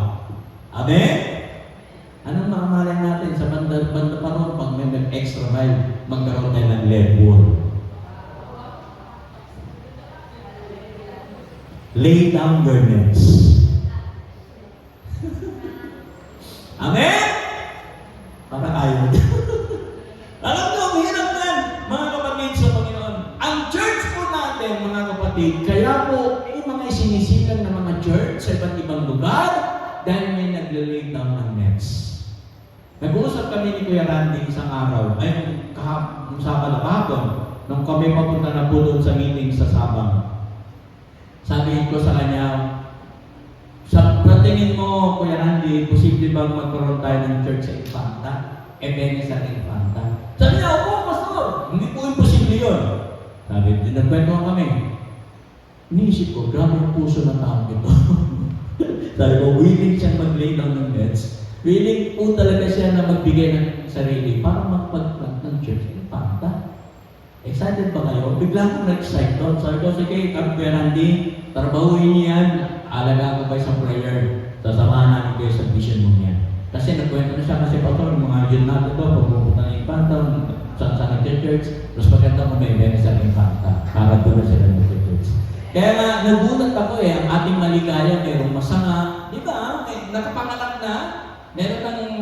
Amen? Anong makamalay natin sa banda pa ron pag may extra mile, magkaroon tayo ng level? Lay down your nets. Amen? Para ayaw. Alam nyo, ang hirap yan, mga kapatid sa Panginoon. Ang church po natin, mga kapatid, kaya po, may mga isinisikan na mga church sa iba't ibang lugar dahil may nagle-lay down ng nets. Nag-uusap kami ni Kuya Randy isang araw, ay kahapon, Sabado kahapon, nung kami papunta na po doon sa meeting sa Sabang. Sabihin ko sa kanya, sa tingin mo, Kuya Randy, posible bang magkaroon tayo ng church sa Infanta? Ebenezer Infanta. Sabi niya, opo, Pastor, hindi po imposible yun. Sabi, dinagkwento kami. Iniisip ko, grabe ang puso ng taong ito. Sabi ko, willing siyang mag-lay down ng nets. Willing po talaga siya na magbigay ng sarili para magpag-plant ng church sa Infanta. Excited pa kayo? Bigla akong na-excite doon. Sabi ko, sige, Kuya Randy, trabahuin niyo yan. Alaga ko ba sa prayer? sasamahan namin kayo sa vision mo yan. Kasi nagkwento na siya kasi pastor, mga yun natin to, pagpupunta ng Infanta, saan nag-church, tapos pagkanta mo may event sa Infanta, para doon na sila nag-church. Kaya nga, nagulat ako ang ating maligaya, mayroong masanga, di ba? Nakapanganak na, meron ng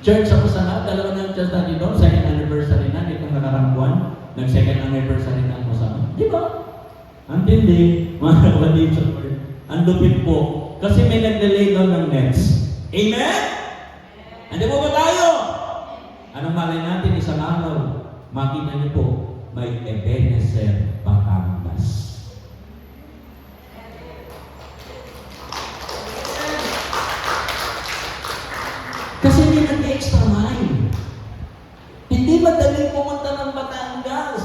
church sa masanga, dalawa ng church natin doon, second anniversary na, itong nakarang buwan, nag-second anniversary na ang masanga. Di ba? Ang tindi, mga kapatid sa Lord. Ang lupit po, kasi may nag-delay down ng nets. Amen? Hindi po ba tayo? Anong malay natin isang araw? Makita niyo po, may Ebenezer Batangas. Kasi hindi nag-extra mile. Hindi madali pumunta ng Batangas.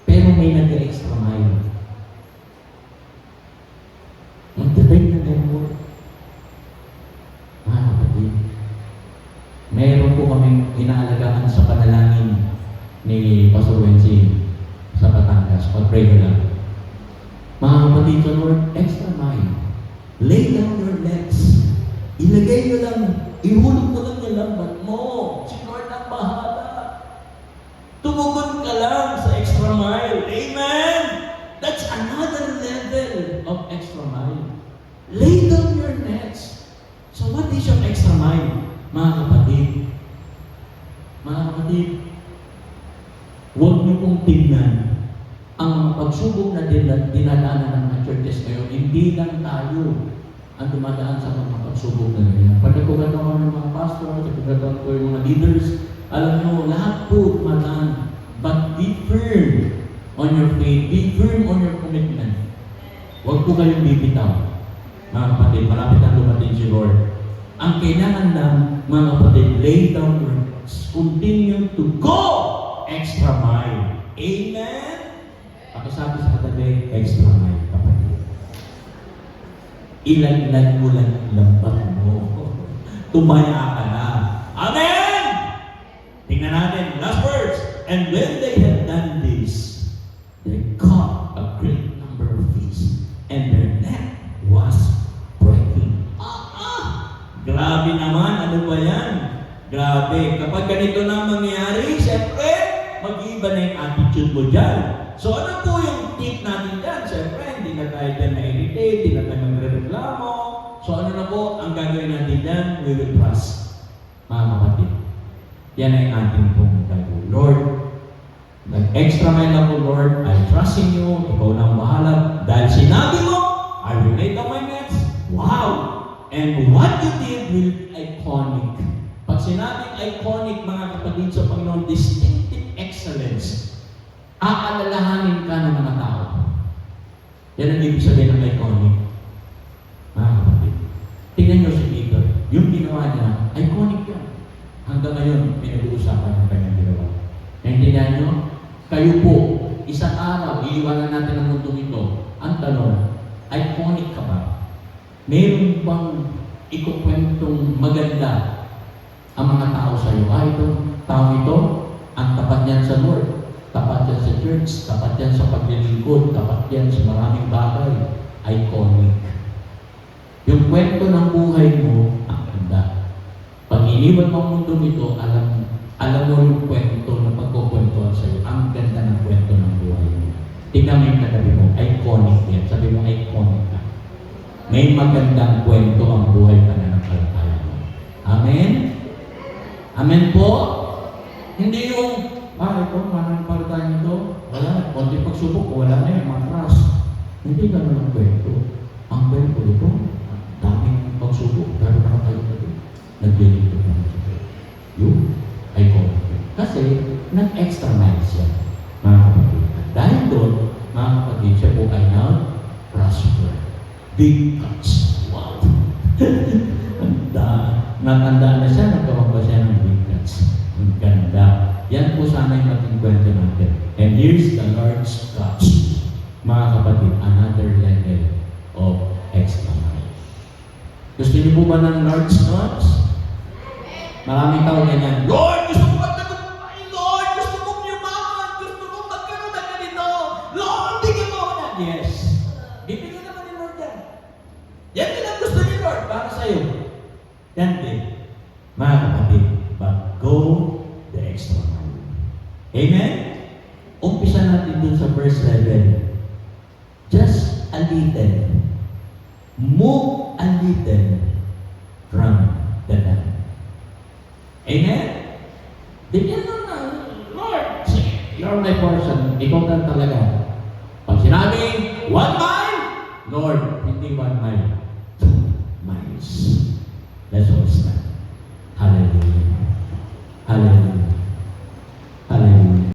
Pero may nag-extra mile. Magdaday na network. Mga kapatid, meron po kaming inaalagaan sa panalangin ni Pastor Wensi sa Batangas. Pag-pray ko lang. Mga kapatid sa Lord, extra mile. Lay down your legs. Ilagay mo lang, ihulog mo lang yung lambat mo. Si Lord ang bahala. Tumugon ka lang sa extra mile. Amen! That's another level of extra mile. Lay down your nets. So what is your extra mile? Mga kapatid, huwag niyo pong tingnan ang mga pagsubok na dinadaanan ng mga churches ngayon. Hindi lang tayo ang dumadaan sa mga pagsubok na ganyan. Pag nagkukataon ng mga pastor, nagkukataon ko yung mga leaders, alam nyo, lahat po dumadaan. But be firm on your faith. Be firm on your commitment. Huwag po kayong bibitaw. Mga kapatid, malapit ang dumating si Lord. Ang kailangan lang, mga kapatid, lay down your hands. Continue to go extra mile. Amen? Pakisabi sa katabi, extra mile, kapatid. Ilan-ilan mo lang lambat mo. Tumaya ka na. Amen! Tingnan natin, last words. And when they had done this, they caught a great number of fish, and their net was breaking. Grabe naman, ano ba yan? Grabe. Kapag ganito na mangyayari, siyempre, mag-iiba na yung attitude mo dyan. So ano po yung tip natin dyan? Siyempre, hindi na tayo dyan na-irritate, hindi na tayo magre-reklamo. So ano na po, ang gagawin natin dyan, we will trust. Mga kapatid, yan ay ating pong gagawin. Lord, nag-extra mile ako, Lord, I trust in you, ikaw na ang bahala. Dahil sinabi mo, I will lay down my nets. Wow! And what you did will be iconic. Pag sinabing iconic, mga kapatid sa Panginoon, distinctive excellence, aalalahanin ka ng mga tao. Yan ang ibig sabihin ng iconic. Mga kapatid, tingnan nyo si Peter. Yung ginawa niya, iconic yan. Hanggang ngayon, pinag-uusapan ng kanyang ginawa. Naintindihan nyo? Kayo po, isang araw, iiwanan natin ang mundo ito. Ang tanong, iconic ka ba? Meron bang ikukwentong maganda ang mga tao sa iyo? Itong tao ito, ang tapat niyan sa Lord, tapat yan sa church, tapat yan sa paglilingkod, tapat yan sa maraming bagay. Iconic. Yung kwento ng buhay mo, ang ganda. Pag iniwan mo ang mundo nito, alam mo yung kwento na pagkukwentuhan sa iyo. Ang ganda ng kwento ng buhay mo. Tingnan mo yung katabi mo, iconic yan. Sabi mo, iconic ka. May magandang kwento ang buhay pananampalataya mo. Amen? Amen po? Hindi yung, ito, pananampalataya nito, wala, konti pagsubok, wala na yung matras. Hindi ganun ang kwento. Ang kwento ito, daming pagsubok, pero nakatayo na ito. Naglilito na ito. Yun, ay komple. Kasi, nag-extra mile siya, mga kapatid. Dahil doon, mga kapatid, siya po ay prosper. Big cuts. Wow! Natandaan na siya, nagkaroon pa siya ng big cuts. Ang ganda. Yan po sana yung ating kwento natin. And here's the large cuts. Mga kapatid, another level of extra mile. Gusto niyo po ba ng large cuts? Maraming tao ganyan. Lord, gusto ko magtagumpay! Lord, gusto kong yumaman! Gusto kong magkaroon ng ganito! Lord, bigyan mo ako na! Yes! Bibigyan naman ni Lord yan. Yan din ang gusto ni Lord. Bakit? Yan din, mga kapatid, but go the extra mile. Amen? Umpisa natin dun sa verse 11. Just a little. Move a little from the land. Amen? Bigyan mo na, Lord, you're my portion. Ikaw na talaga.